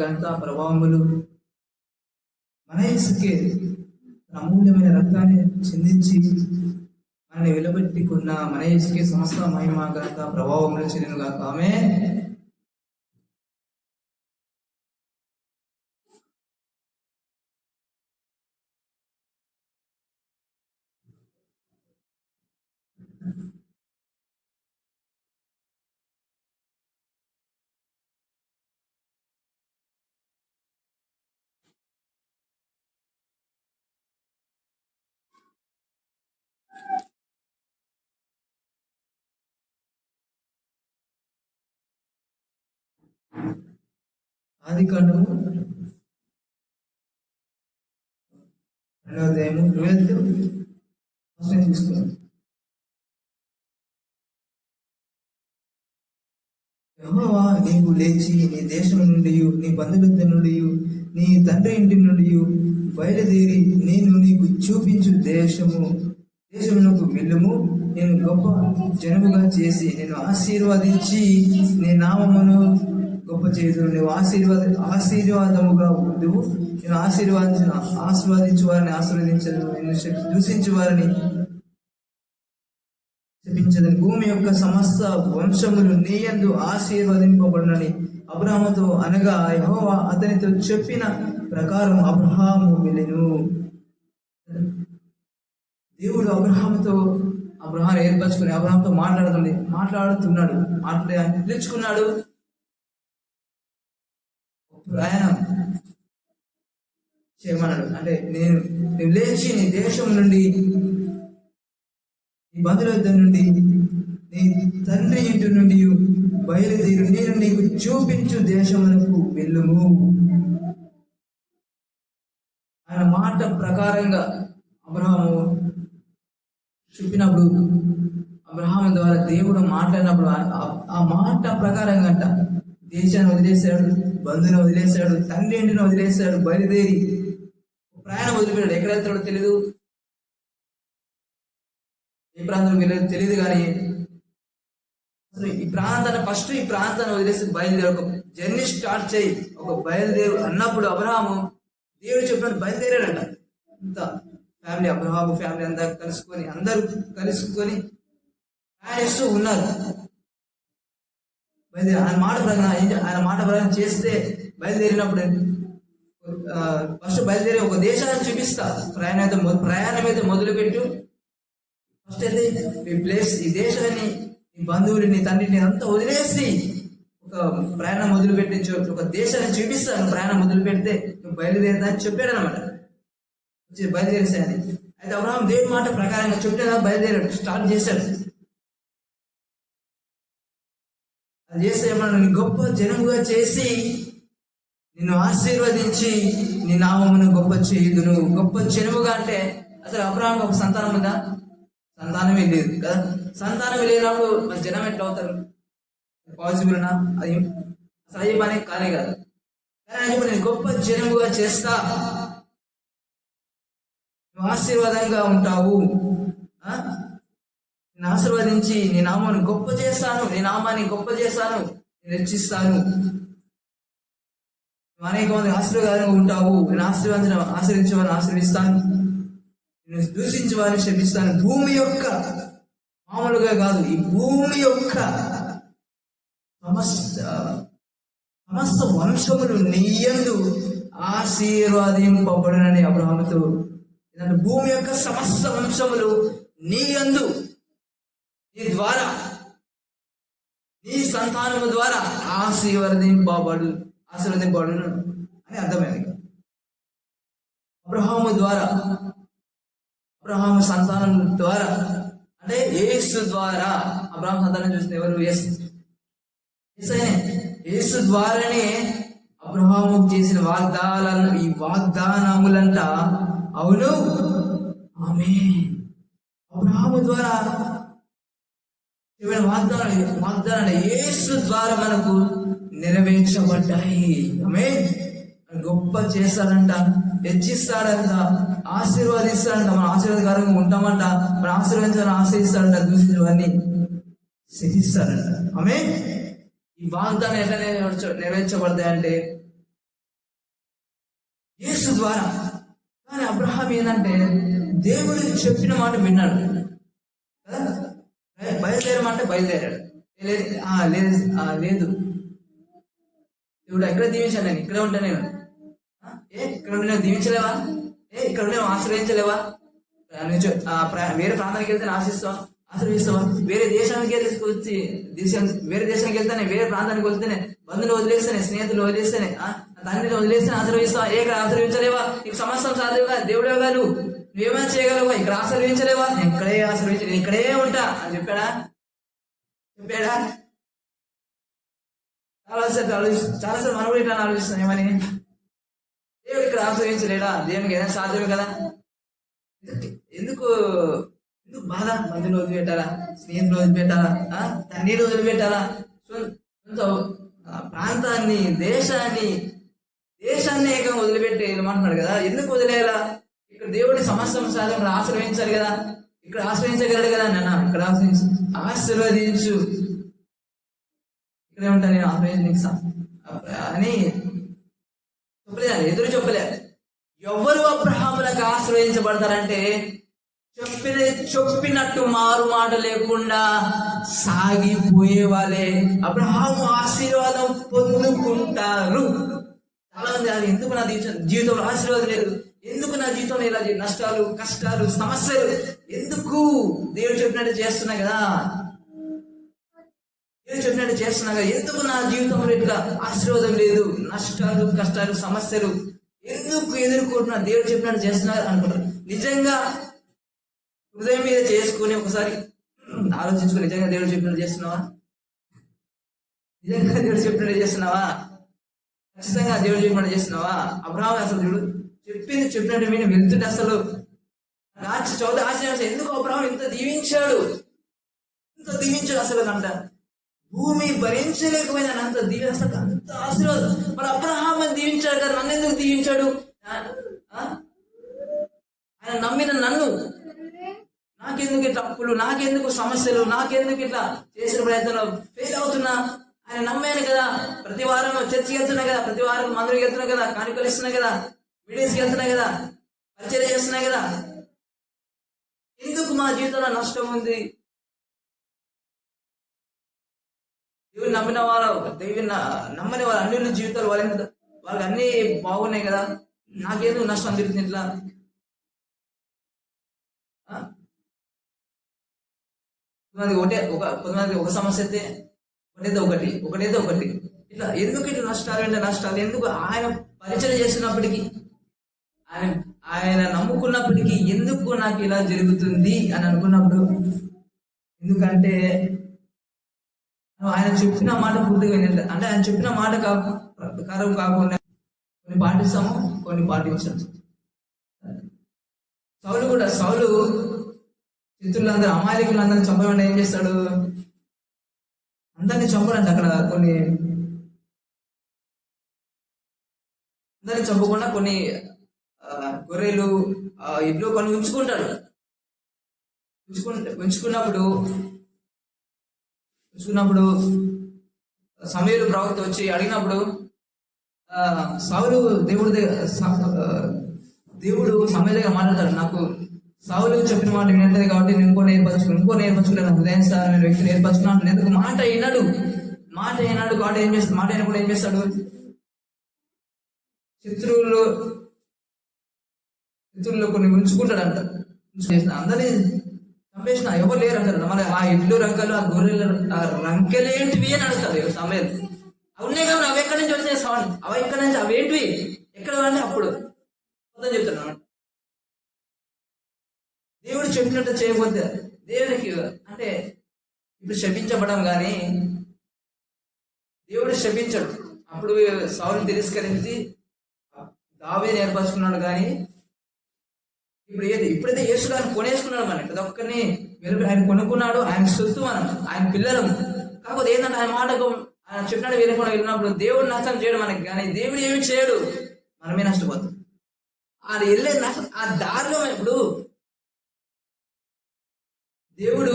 ఘనత ప్రభావములు మన యేసుకే అమూల్యమైన రక్తాన్ని చెందించి మనల్ని వెలువెట్టుకున్న మన యేసుకే సమస్త మహిమ ఘనత ప్రభావములు చెందినగాక. ఆమేన్. ఆదికాండము 2వ అధ్యాయము 12 తీసుకున్నాం. యెహోవా నీవు లేచి నీ దేశం నుండి నీ బంధువుల నుండి నీ తండ్రి ఇంటి నుండి బయలుదేరి నేను నీకు చూపించు దేశమునకు వెళ్ళుము. నేను గొప్ప జనముగా చేసి నేను ఆశీర్వదించి నీ నామమును గొప్ప చేతులు. నువ్వు ఆశీర్వాదముగా ఉండువు. నేను ఆశీర్వదించు వారిని ఆశీర్వదించను, నేను దూషించు వారిని శపించదని. భూమి యొక్క సమస్త వంశములు నీ యందు ఆశీర్వదింపబడునని అబ్రహాముతో అనగా యెహోవా అతనితో చెప్పిన ప్రకారం అబ్రహాము వెళ్ళెను. దేవుడు అబ్రహామును ఏర్పరచుకుని అబ్రహాముతో మాట్లాడుతున్నాడు, పిలుచుకున్నాడు. ప్రయాణం చేయమన్నాడు. అంటే నేను లేచి నీ దేశం నుండి నీ బంధువుల నుండి నీ తండ్రి ఇంటి నుండి బయలుదేరి నేను నీకు చూపించు దేశమునకు వెళ్ళుము. ఆయన మాట ప్రకారంగా అబ్రహాము చెప్పినప్పుడు, అబ్రహాము ద్వారా దేవుడు మాట్లాడినప్పుడు ఆ మాట ప్రకారంగా అంట దేశాన్ని వదిలేశాడు, బంధువుని వదిలేశాడు, తండ్రి ఇంటిని వదిలేశాడు, బయలుదేరి ప్రయాణం వదిలిపెట్టాడు. ఎక్కడ వెళ్తాడో తెలియదు, ఏ ప్రాంతం వెళ్ళదు తెలియదు. కానీ అసలు ఈ ప్రాంతాన్ని వదిలేసి బయలుదేరి ఒక జర్నీ స్టార్ట్ చేయి, ఒక బయలుదేరు అన్నప్పుడు అబ్రహాము దేవుడు చెప్పినట్టు బయలుదేరాడంట. ఇంత ఫ్యామిలీ, అబ్రహాము ఫ్యామిలీ అందరూ కలుసుకొని ప్రయాణిస్తూ ఉన్నారు. బయలుదేరి ఆయన మాట ప్రకారం చేస్తే బయలుదేరినప్పుడు ఫస్ట్ బయలుదేరి ఒక దేశాన్ని చూపిస్తా. ప్రయాణం అయితే మొదలుపెట్టు. ఫస్ట్ అయితే ఈ ప్లేస్, ఈ దేశాన్ని, ఈ బంధువులని, తండ్రిని అంతా వదిలేసి ఒక ప్రయాణం మొదలుపెట్టి ఒక దేశాన్ని చూపిస్తాను. ప్రయాణం మొదలు పెడితే నువ్వు బయలుదేరుతా అని చెప్పాడు అనమాట. బయలుదేరేసాయని. అయితే అబ్రహాం దేవుడి మాట ప్రకారంగా చెప్పినా బయలుదేరాడు, స్టార్ట్ చేశాడు. అది చేస్తే ఏమన్నా గొప్ప జనముగా చేసి నిన్ను ఆశీర్వదించి నీ నామమును గొప్ప చేయుదును. గొప్ప జనముగా అంటే అసలు అబ్రహాం ఒక సంతానం ఉందా? సంతానమే లేదు కదా. సంతానం లేనప్పుడు మన జనం ఎట్లా అవుతారు? పాసిబుల్నా? అది అసలు పని కానే కాదు. కానీ నేను గొప్ప జనముగా చేస్తా, నువ్వు ఆశీర్వాదంగా ఉంటావు, నేను ఆశీర్వదించి నీ నామాన్ని గొప్ప చేస్తాను, నీ నామాన్ని గొప్ప చేస్తాను, నేను హెచ్చిస్తాను, నువ్వు అనేక మంది ఆశీర్వాదంగా ఉంటావు, నేను ఆశీర్వించే వారిని ఆశీర్విస్తాను, నేను దూషించే వారిని శపిస్తాను. భూమి యొక్క మామూలుగా కాదు, ఈ భూమి యొక్క సమస్త వంశములు నీయందు ఆశీర్వాదింపబడునని అబ్రహాముతో. భూమి యొక్క సమస్త వంశములు నీయందు, నీ ద్వారా, నీ సంతానము ద్వారా ఆశీర్వదింపబడు అని అర్థమైంది. అబ్రహాము ద్వారా, అబ్రహాము సంతానం ద్వారా అంటే యేసు ద్వారా. అబ్రహాం సంతానం చూస్తే ఎవరు? యేసు ద్వారానే అబ్రహాము చేసిన ఈ వాగ్దానములంట అవును, ఆమేన్. అబ్రహాము ద్వారా వాగ్దానాలు యేసు ద్వారా మనకు నెరవేర్చబడ్డాయి. ఆమేన్. గొప్ప చేస్తాడంట, హెచ్చిస్తాడంట, ఆశీర్వాదిస్తాడంట, మన ఆశీర్వాదకరంగా ఉంటామంట, మన ఆశీర్వదించాలని ఆశ్రయిస్తాడంట, దూషించవన్నీ శిక్షిస్తాడంట. ఆమేన్. ఈ వాగ్దానం ఎట్లా నెరవేర్చబడతాయంటే యేసు ద్వారా. కానీ అబ్రహాం ఏంటంటే దేవుడు చెప్పిన మాట విన్నాడు కదా, బయలుదేరమంటే బయలుదేరాడు. లేదు దేవుడు ఎక్కడ దీవించాను, నేను ఇక్కడే ఉంటాను, నేను ఇక్కడ ఉండి నేను దీవించలేవా, ఇక్కడ ఉండి ఆశ్రయించలేవా, వేరే ప్రాంతానికి వెళ్తే ఆశ్రయిస్తావా, వేరే దేశానికి వచ్చి వేరే దేశానికి వెళ్తానే, వేరే ప్రాంతానికి వెళ్తేనే, బంధువులు వదిలేస్తేనే, స్నేహితులు వదిలేస్తేనే, తండ్రిని వదిలేస్తేనే ఆశ్రయిస్తావా, ఇక్కడ ఆశ్రయించలేవా, నీకు సమస్తం సాధ్యమా, దేవుడే గారు నువ్వేమైనా చేయగలవా, ఇక్కడ ఆశ్రయించలేవా, నేను ఇక్కడే ఉంటా అని చెప్పాడా? చాలాసార్లు మనం కూడా ఇట్లా ఆలోచిస్తాం, ఏమని, దేవుడు ఇక్కడ ఆశ్రయించలేడా, దేవునికి ఏదైనా సాధ్యమే కదా, ఎందుకు బాధ, మందులు వదిలిపెట్టాలా, స్నేహితులు వదిలిపెట్టాలా, తన్నీరు వదిలిపెట్టాలా, ప్రాంతాన్ని, దేశాన్ని ఏకంగా వదిలిపెట్టి వెళ్ళమంటున్నాడు కదా, ఎందుకు వదిలేయాలా? ఇక్కడ దేవుడి సమస్య సాధన ఆశ్రయించాలి కదా, ఇక్కడ ఆశ్రయించగలడు కదా, నాన్న ఇక్కడ ఆశీర్వదించు, ఇక్కడే ఉంటాను నేను, ఆశ్రయించు అని ఎదురు చెప్పలేదు. ఎవరు అబ్రహాములకు ఆశ్రయించబడతారంటే చెప్పినట్టు మారు మాట లేకుండా సాగిపోయే వాళ్ళే అబ్రహాము ఆశీర్వాదం పొందుకుంటారు. చాలా మంది అది ఎందుకు నా జీవితంలో ఆశీర్వాదం లేదు, ఎందుకు నా జీవితంలో ఇలా నష్టాలు, కష్టాలు, సమస్యలు ఎందుకు, దేవుడు చెప్పినట్టు చేస్తున్నా కదా, ఎందుకు నా జీవితంలో ఇట్లా ఆశీర్వాదం లేదు, నష్టాలు, కష్టాలు, సమస్యలు ఎందుకు ఎదుర్కొంటున్నా, దేవుడు చెప్పినట్టు చేస్తున్నారు అనుకుంటారు. నిజంగా హృదయం మీద చేసుకుని ఒకసారి ఆలోచించుకుని, నిజంగా దేవుడు చెప్పినట్టు చేస్తున్నావా, ఖచ్చితంగా దేవుడు చెప్పినట్టు చేస్తున్నావా? అబ్రహాము అసలు దేవుడు చెప్పినట్టు మీరు వెళ్తుంటే అసలు ఆశ్చర్యం, ఎందుకు అబ్రహాము ఇంత దీవించాడు అసలు అంట, భూమి భరించలేకపోయినా అంత అసలు అంత ఆశీర్వాదం. మరి అబ్రహాము దీవించాడు కదా, నన్ను ఎందుకు దీవించాడు? ఆయన నమ్మిన నన్ను, నాకెందుకు ఇట్లా అప్పులు, నాకెందుకు సమస్యలు, నాకెందుకు ఇట్లా చేసిన ప్రయత్నంలో ఫెయిల్ అవుతున్నా? ఆయన నమ్మాను కదా, ప్రతి వారం చర్చికి వెళ్తున్నా కదా, ప్రతి వారం మందిరికి వెళ్తున్నా కదా, కానుకలు ఇస్తున్నా కదా, వీడియోస్కి వెళ్తున్నా కదా, పరిచయం చేస్తున్నా కదా, ఎందుకు మా జీవితంలో నష్టం ఉంది? దేవుని నమ్మిన వాళ్ళు, నమ్మని వాళ్ళు అన్ని జీవితాలు వాళ్ళకి అన్ని బాగున్నాయి కదా, నాకేందుకు నష్టం జరుగుతుంది ఇట్లా? కొంతమంది ఒక సమస్య అయితే ఒకటైతే ఒకటి ఇట్లా ఎందుకు ఇట్లా నష్టాలు ఎందుకు? ఆయన పరిచయం చేస్తున్నప్పటికీ, ఆయన నమ్ముకున్నప్పటికీ ఎందుకు నాకు ఇలా జరుగుతుంది అని అనుకున్నప్పుడు, ఎందుకంటే ఆయన చెప్పిన మాట పూర్తిగా వినండి. అంటే ఆయన చెప్పిన మాట ప్రకారం కాకుండా కొన్ని పాటిస్తాము, కొన్ని పాటించాము. సౌలు శత్రులందరూ, అమాయకులందరినీ చంపకుండా ఏం చేస్తాడు? అందరినీ చంపడంటే అక్కడ అందరినీ చంపకుండా కొన్ని గొర్రెలు, ఇట్లు కొన్ని ఉంచుకుంటాడు. ఉంచుకున్నప్పుడు సమూయేలు ప్రవక్త వచ్చి అడిగినప్పుడు సౌలు దేవుడు సమూయేలు దగ్గర మాట్లాడతాడు, నాకు సౌలు చెప్పిన మాట వినట్లేదు కాబట్టి నేను ఇంకో నేర్పరచుకున్నాను, హృదయాన్ని వ్యక్తి నేర్పరచుకున్నాను. ఎందుకు? మాట అయినాడు కాబట్టి ఏం చేస్తాడు? మాట అయినప్పుడు ఏం చేస్తాడు? శత్రువుల్లో కొన్ని ఉంచుకుంటాడంట. అందరినీ చంపేసిన ఎవరు లేరు అంటారు. మన ఆ ఇడ్లు రంకలు, ఆ గొర్రెల రంకెలేంటివి అని అడుగుతారు సమయం. అవునే కానీ అవి ఎక్కడి నుంచి వచ్చే సౌండ్, అవి ఎక్కడి నుంచి, అవేంటివి ఎక్కడ అంటే అప్పుడు చెప్తున్నాను. దేవుడు చెప్పినట్టు చేయకపోతే దేవునికి అంటే ఇప్పుడు శపించబడం కానీ దేవుడు శపించడు. అప్పుడు సౌలుని తిరస్కరించి దావీదుని ఏర్పరచుకున్నాడు కానీ ఇప్పుడైతే యేసుడు ఆయన కొనేసుకున్నాడు, మనం ప్రతి ఒక్కరిని ఆయన కొనుక్కున్నాడు, ఆయన సొత్తు మనం, ఆయన పిల్లలం. కాకపోతే ఏంటంటే ఆయన మాటకు ఆయన చెప్పినట్టు వెళ్ళకుండా వెళ్ళినప్పుడు దేవుడు నష్టం చేయడు మనకి, కానీ దేవుడు ఏమి చేయడు, మనమే నష్టపోతాం. అది వెళ్ళే నష్టం ఆ దారిలో ఇప్పుడు దేవుడు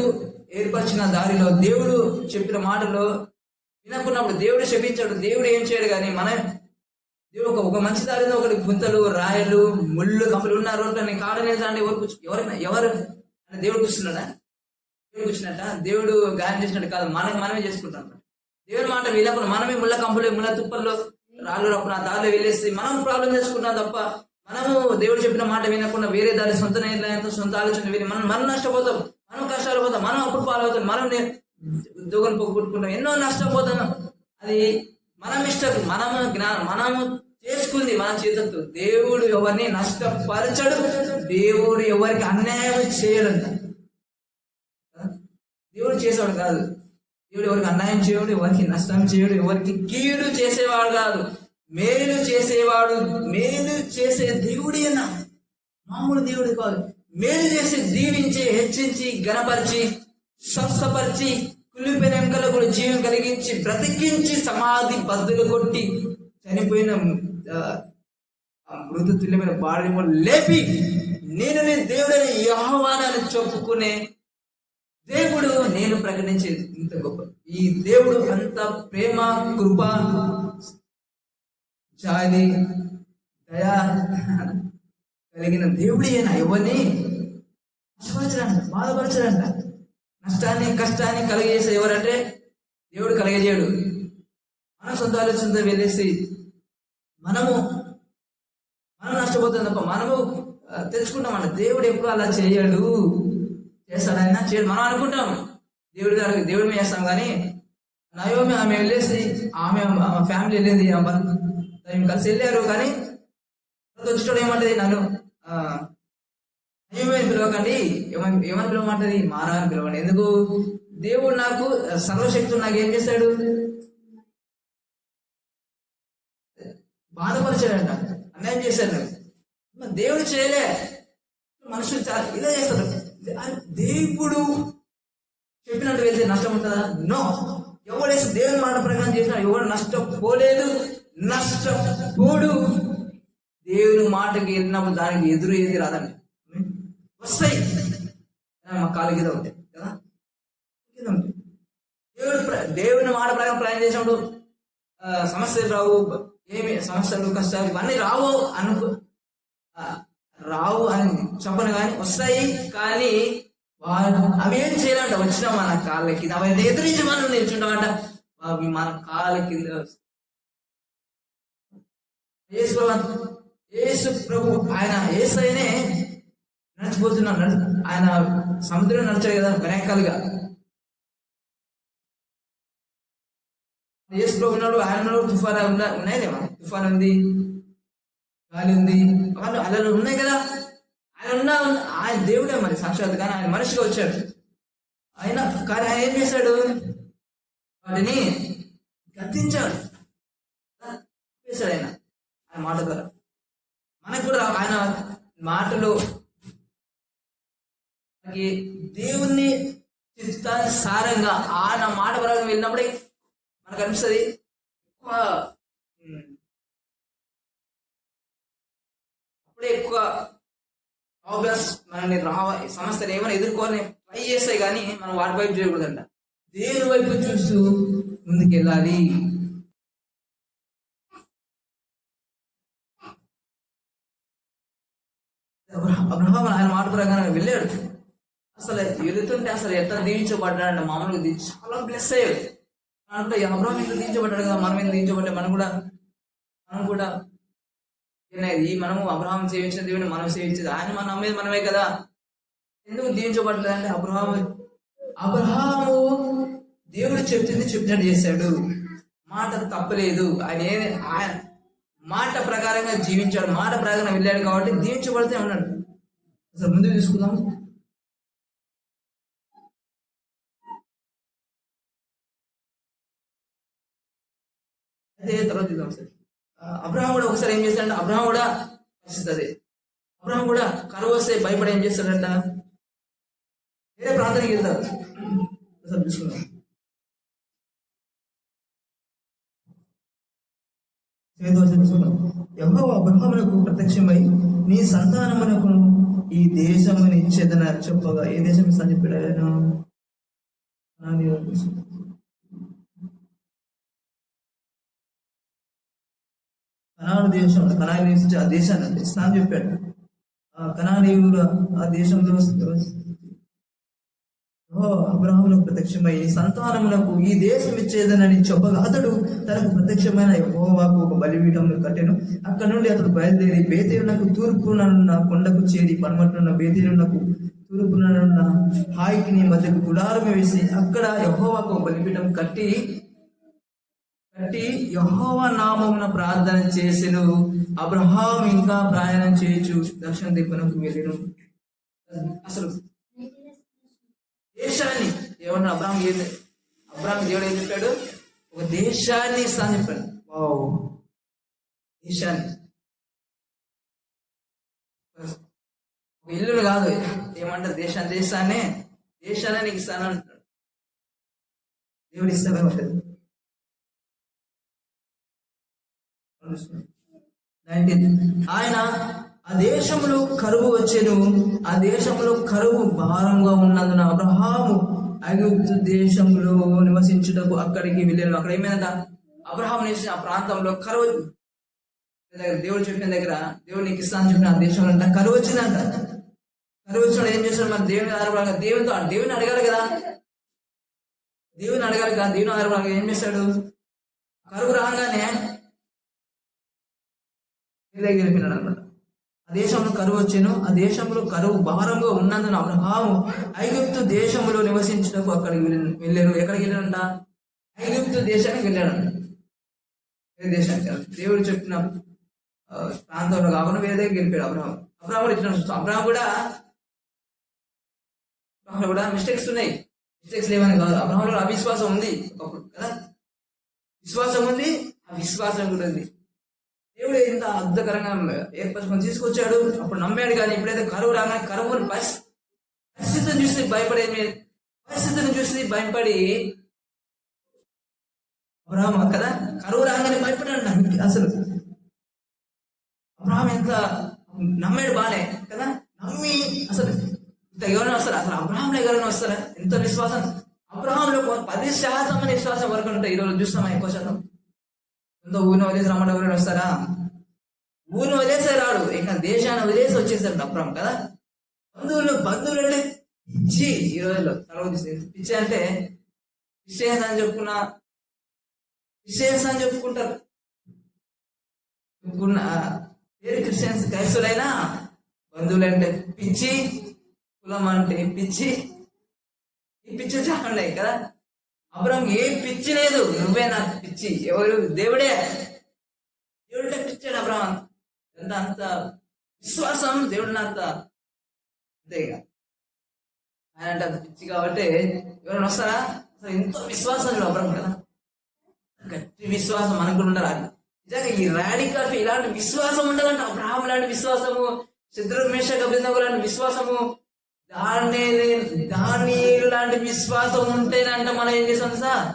ఏర్పరిచిన దారిలో దేవుడు చెప్పిన మాటలో వినకున్నప్పుడు దేవుడు శపించాడు, దేవుడు ఏం చేయడు. కానీ మన దేవుడు ఒక మంచి దారిలో ఒకటి గుంతలు, రాయలు, ముళ్ళు, కప్పులు ఉన్న రోడ్లని కాడనేసండి ఎవరు అంటే దేవుడు కూర్చున్నాడా? దేవుడు కూర్చున్నట్ట, దేవుడు గాయం చేసినట్టు కాదు, మనమే చేసుకుంటాం. దేవుడి మాట వినప్పుడు మనమే ముళ్ళ కంపులు, ముళ్ళ తుప్పల్లో, రాళ్ళు రప్పున ఆ దారిలో వెళ్ళేసి మనం ప్రాబ్లం చేసుకుంటాం తప్ప, మనము దేవుడు చెప్పిన మాట వినకుండా వేరే దారి సొంత నిర్ణయంతో సొంత ఆలోచన విని మనం నష్టపోతాం, మనం కష్టాలు పోతాం, మనం అప్పుడు పాలవుతాం, మనం దూగని పొగ్గుట్టుకుంటాం, ఎన్నో నష్టపోతాం. అది మనం ఇష్టం, మనము చేసుకుంది మన చేతులతో. దేవుడు ఎవరిని నష్టపరచడు, దేవుడు ఎవరికి అన్యాయం చేయడంట. దేవుడు చేసేవాడు కాదు, దేవుడు ఎవరికి అన్యాయం చేయడు, ఎవరికి నష్టం చేయడు, ఎవరికి కీడు చేసేవాడు కాదు, మేలు చేసేవాడు. మేలు చేసే దేవుడి అన్న, మామూలు దేవుడు కాదు. మేలు చేసి దీవించి, హెచ్చించి, గణపరిచి, స్వస్థపరిచి, కులిపోయిన వెంకలు కూడా జీవం కలిగించి, బ్రతికించి, సమాధి బద్దులు కొట్టి, చనిపోయిన మృదు తుల్యమైన బాడీ లేపి, నేను దేవుడని యెహోవానని చెప్పుకునే దేవుడు నేను ప్రకటించే ఇంత గొప్ప. ఈ దేవుడు అంత ప్రేమ, కృప, జాలి, దయా కలిగిన దేవుడు అయినా ఎవరిని కష్టపరచడంట, బాధపరచడంట. నష్టాన్ని, కష్టాన్ని కలిగజేసే ఎవరంటే దేవుడు కలిగజేయడు. మన సొంత ఆలోచనతో వెళ్ళేసి మనం నష్టపోతుంది తప్ప మనము తెలుసుకుంటామంట. దేవుడు ఎప్పుడు అలా చేయడు, చేస్తాడైనా చేయడు. మనం అనుకుంటాం దేవుడి మీద చేస్తాం. కానీ నయోమి ఆమె వెళ్ళేసి ఆమె ఫ్యామిలీ వెళ్ళింది, కలిసి వెళ్ళారు. కానీ వచ్చేటోడు ఏమంటది, నన్ను నయోమి పిలవకండి, ఏమని పిలవమంటది, మారా అని పిలవండి. ఎందుకు? దేవుడు నాకు సర్వశక్తుడు నాకు ఏం చేశాడు, బాధపరిచాడంట, అన్యాయం చేశాడు. దేవుడు చేయలే, మనుషులు చాలా ఇదే చేస్తారు. దేవుడు చెప్పినట్టు వెళ్తే నష్టం ఉంటుందా? నో. ఎవడేసి దేవుని మాట ప్రకారం చేసినా ఎవడు నష్టపోలేదు, నష్టపోడు. దేవుని మాటకి వెళ్ళినప్పుడు దానికి ఎదురు ఏది రాదండి, వస్తాయి. మా కాలు కింద ఉంటాయి కదా, కింద ఉంటాయి. దేవుని మాట ప్రకారం ప్రయాణం చేసినప్పుడు సమస్యలు రావు, ఏమి సమస్యలు, కష్టాలు ఇవన్నీ రావు అని చెప్పను, కానీ వస్తాయి. కానీ అవేం చేయాలంట, వచ్చినా మన కాళ్ళ కింద అవన్నీ ఎదురించి మనం నిల్చుంటామంట, అవి మన కాళ్ళ కింద. యేసు ప్రభు ఆయన యేసయ్యనే నడిచిపోతున్నాడు. ఆయన సముద్రం నడిచాడు కదా వెనకాలుగా. యేసు ప్రభు ఉన్నాడు, ఆయన తుఫాను ఉన్నాయిలేమా, తుఫాను ఉంది, గాలి ఉంది, వాళ్ళు అలలు ఉన్నాయి కదా. ఆయన దేవుడే మరి సాక్షాత్, కానీ ఆయన మనిషిగా వచ్చాడు. కానీ ఆయన ఏం చేశాడు, వాటిని గద్దించాడు చేశాడు ఆయన మాట ద్వారా. మనకు కూడా ఆయన మాటలు దేవుణ్ణి చిత్తానుసారంగా ఆయన మాట ప్రకారం వెళ్ళినప్పుడే మనకు అనిపిస్తుంది అప్పుడే ఎక్కువ ప్రాబ్లమ్స్ మనల్ని సమస్యలు ఏమైనా ఎదుర్కోవాలని ట్రై చేస్తాయి, కానీ మనం వాటి వైపు చేయకూడదంట. దేవుని వైపు చూస్తూ ముందుకెళ్ళాలి. అబ్రహాం ఆయన మాట ప్రకారం వెళ్ళాడు. అసలు వెళుతుంటే అసలు ఎట్లా దీవించబడ్డాడంటే మామూలుగా చాలా బ్లెస్ అయ్యాడు. అంటే అబ్రహాం ఇంట్లో దీవించబడ్డాడు కదా, మనం ఎందుకు దీవించబడ్డా, మనం కూడా మనము అబ్రహాం సేవించిన దేవుని మనం సేవించేది, ఆయన మనం నమ్మేది మనమే కదా. ఎందుకు దీవించబడ్డాడు అంటే అబ్రహాము దేవుడు చెప్పినట్టు చేశాడు, మాట తప్పలేదు. ఆయన మాట ప్రకారంగా జీవించాడు, మాట ప్రకారంగా వెళ్ళాడు కాబట్టి దీవించబడితే ఉన్నాడు. అసలు ముందుకు తీసుకుందాం. అయితే తర్వాత చూద్దాం సార్. అబ్రహాం కూడా ఒకసారి ఏం చేశాడంటే, అబ్రహాం కూడా పరిస్థితి అబ్రహాం కూడా కరువు వస్తే భయపడి ఏం చేస్తాడంట, వేరే ప్రాంతానికి వెళ్తారు. అసలు చూసుకున్నాం. యెహోవా అబ్రహామునకు ప్రత్యక్షమై నీ సంతానమునకు ఈ దేశముని ఇచ్చేదన చెప్పగా, ఏ దేశం ఇస్తాను చెప్పాడు ఆయన? కనాను దేశం, కనాని ఆ దేశాన్ని ఇస్తాను చెప్పాడు. ఆ కనానీయులు ఆ దేశంలో అబ్రహాములకు ప్రత్యక్షమై నీ సంతానములకు ఈ దేశం ఇచ్చేదనని చెప్పగా అతడు తనకు ప్రత్యక్షమైన యెహోవాకు ఒక బలిపీఠమును కట్టెను. అక్కడ నుండి అతడు బయలుదేరి బేతేలునకు తూర్పునున్న కొండకు చేరి పడమటనున్న బేతేలునకు తూర్పునున్న హాయికిని మధ్యకు గుడారం వేసి అక్కడ యెహోవాకు ఒక బలిపీఠం కట్టి యెహోవా నామమున ప్రార్థన చేసెను. అబ్రహాం ఇంకా ప్రయాణం చేయొచ్చు దక్షిణ దిక్కునకు వెళ్ళెను. అసలు దేశాన్ని ఏమన్నా అబ్రహాం దేవుడు ఏం చెప్పాడు? ఒక దేశాన్ని ఇస్తాను చెప్పాడు. వావ్, దేశాన్ని, ఒక ఇల్లును కాదు, ఏమంటారు దేశాన్ని నీకు ఇస్తాను అంటున్నాడు. దేవుడు ఇస్తానే ఉంటుంది. 19 ఆయన ఆ దేశంలో కరువు వచ్చెను. ఆ దేశంలో కరువు భారంగా ఉన్నందున అబ్రహాము ఐగుప్తు దేశంలో నివసించుటకు అక్కడికి వెళ్ళాను. అక్కడ ఏమైందంట, అబ్రహాం నివసించిన ఆ ప్రాంతంలో కరువు, దేవుడు చెప్పిన దగ్గర దేవుడు నీకు ఇస్తాను చెప్పిన ఆ దేశంలో అంట కరువు వచ్చిందంట. కరువు వచ్చినప్పుడు ఏం చేశాడు? మన దేవుని ఆధారపడగా దేవుని అడగాలి కదా, దేవుని ఆధారపడగా ఏం చేశాడు? కరువు రాగానే గెలిపినాడు అనమాట. ఆ దేశంలో కరువు వచ్చాను. ఆ దేశంలో కరువు భారంగా ఉన్నందున అబ్రహాము ఐగుప్తు దేశంలో నివసించటకు అక్కడికి వెళ్ళారు. ఎక్కడికి వెళ్ళాడంట? ఐగుప్తు దేశానికి వెళ్ళాడంట. వేరే దేశానికి దేవుడు చెప్పిన ప్రాంతంలో కాకుండా వేరే దగ్గరికి వెళ్ళిపోయాడు అబ్రహాం. అబ్రహాం కూడా మిస్టేక్స్ ఉన్నాయి. మిస్టేక్స్ లేవని కాదు, అబ్రహాంలో అవిశ్వాసం ఉంది ఒకప్పుడు కదా, విశ్వాసం ఉంది, ఆ విశ్వాసం కూడా ఉంది. దేవుడు ఇంత అద్భుతకరంగా ఏర్పరచుకొని తీసుకొచ్చాడు. అప్పుడు నమ్మాడు. కానీ ఇప్పుడైతే కరువు రాగానే కరువుని పరిస్థితిని చూసి భయపడి అబ్రహాం కదా, కరువు రాగానే భయపడాడు. అసలు అబ్రహాం ఎంత నమ్మాడు బానే కదా, నమ్మి అసలు ఎవరైనా వస్తారా? అసలు అబ్రహాంలో ఎవరైనా వస్తారా? ఎంత విశ్వాసం అబ్రహాంలో 10% విశ్వాసం వరకు ఉంటాయి. ఈరోజు చూస్తామా ఎక్కువ శాతం ఊరిని వదిలేసి రమ్మని ఎవరైనా వస్తారా? ఊరిని వదిలేసే రాడు, ఇంకా దేశాన్ని వదిలేసి వచ్చేసాడు అబ్రహాం కదా. బంధువులు అంటే పిచ్చి ఈ రోజుల్లో తర్వాత పిచ్చి అంటే క్రిస్టియన్స్ అని చెప్పుకుంటారు. వేరే క్రిస్టియన్స్ క్రైస్తులైనా బంధువులు అంటే పిచ్చి, కులం అంటే పిచ్చి, ఈ పిచ్చి చాలా ఉన్నాయి కదా. అబ్రహాం ఏ పిచ్చి లేదు, నువ్వే నాకు పిచ్చి, ఎవరు? దేవుడే పిచ్చాడు అబ్రహాం. అంత విశ్వాసం దేవుడిని అంత అంతేగా ఆయన అంటే అంత పిచ్చి. కాబట్టి ఎవరైనా వస్తారా? అసలు ఎంతో విశ్వాసం అబ్రహాం కదా, గట్టి విశ్వాసం మనకు ఉండాలి. నిజంగా ఈ రాడికల్ ఇలాంటి విశ్వాసం ఉండాలంటే అబ్రహాం లాంటి విశ్వాసము, శత్రుఘ్న మేషక్ అబేద్నెగో లాంటి విశ్వాసము, దానియేలు లాంటి విశ్వాసం ఉంటేనంట మనం ఏం చేస్తాం సార్?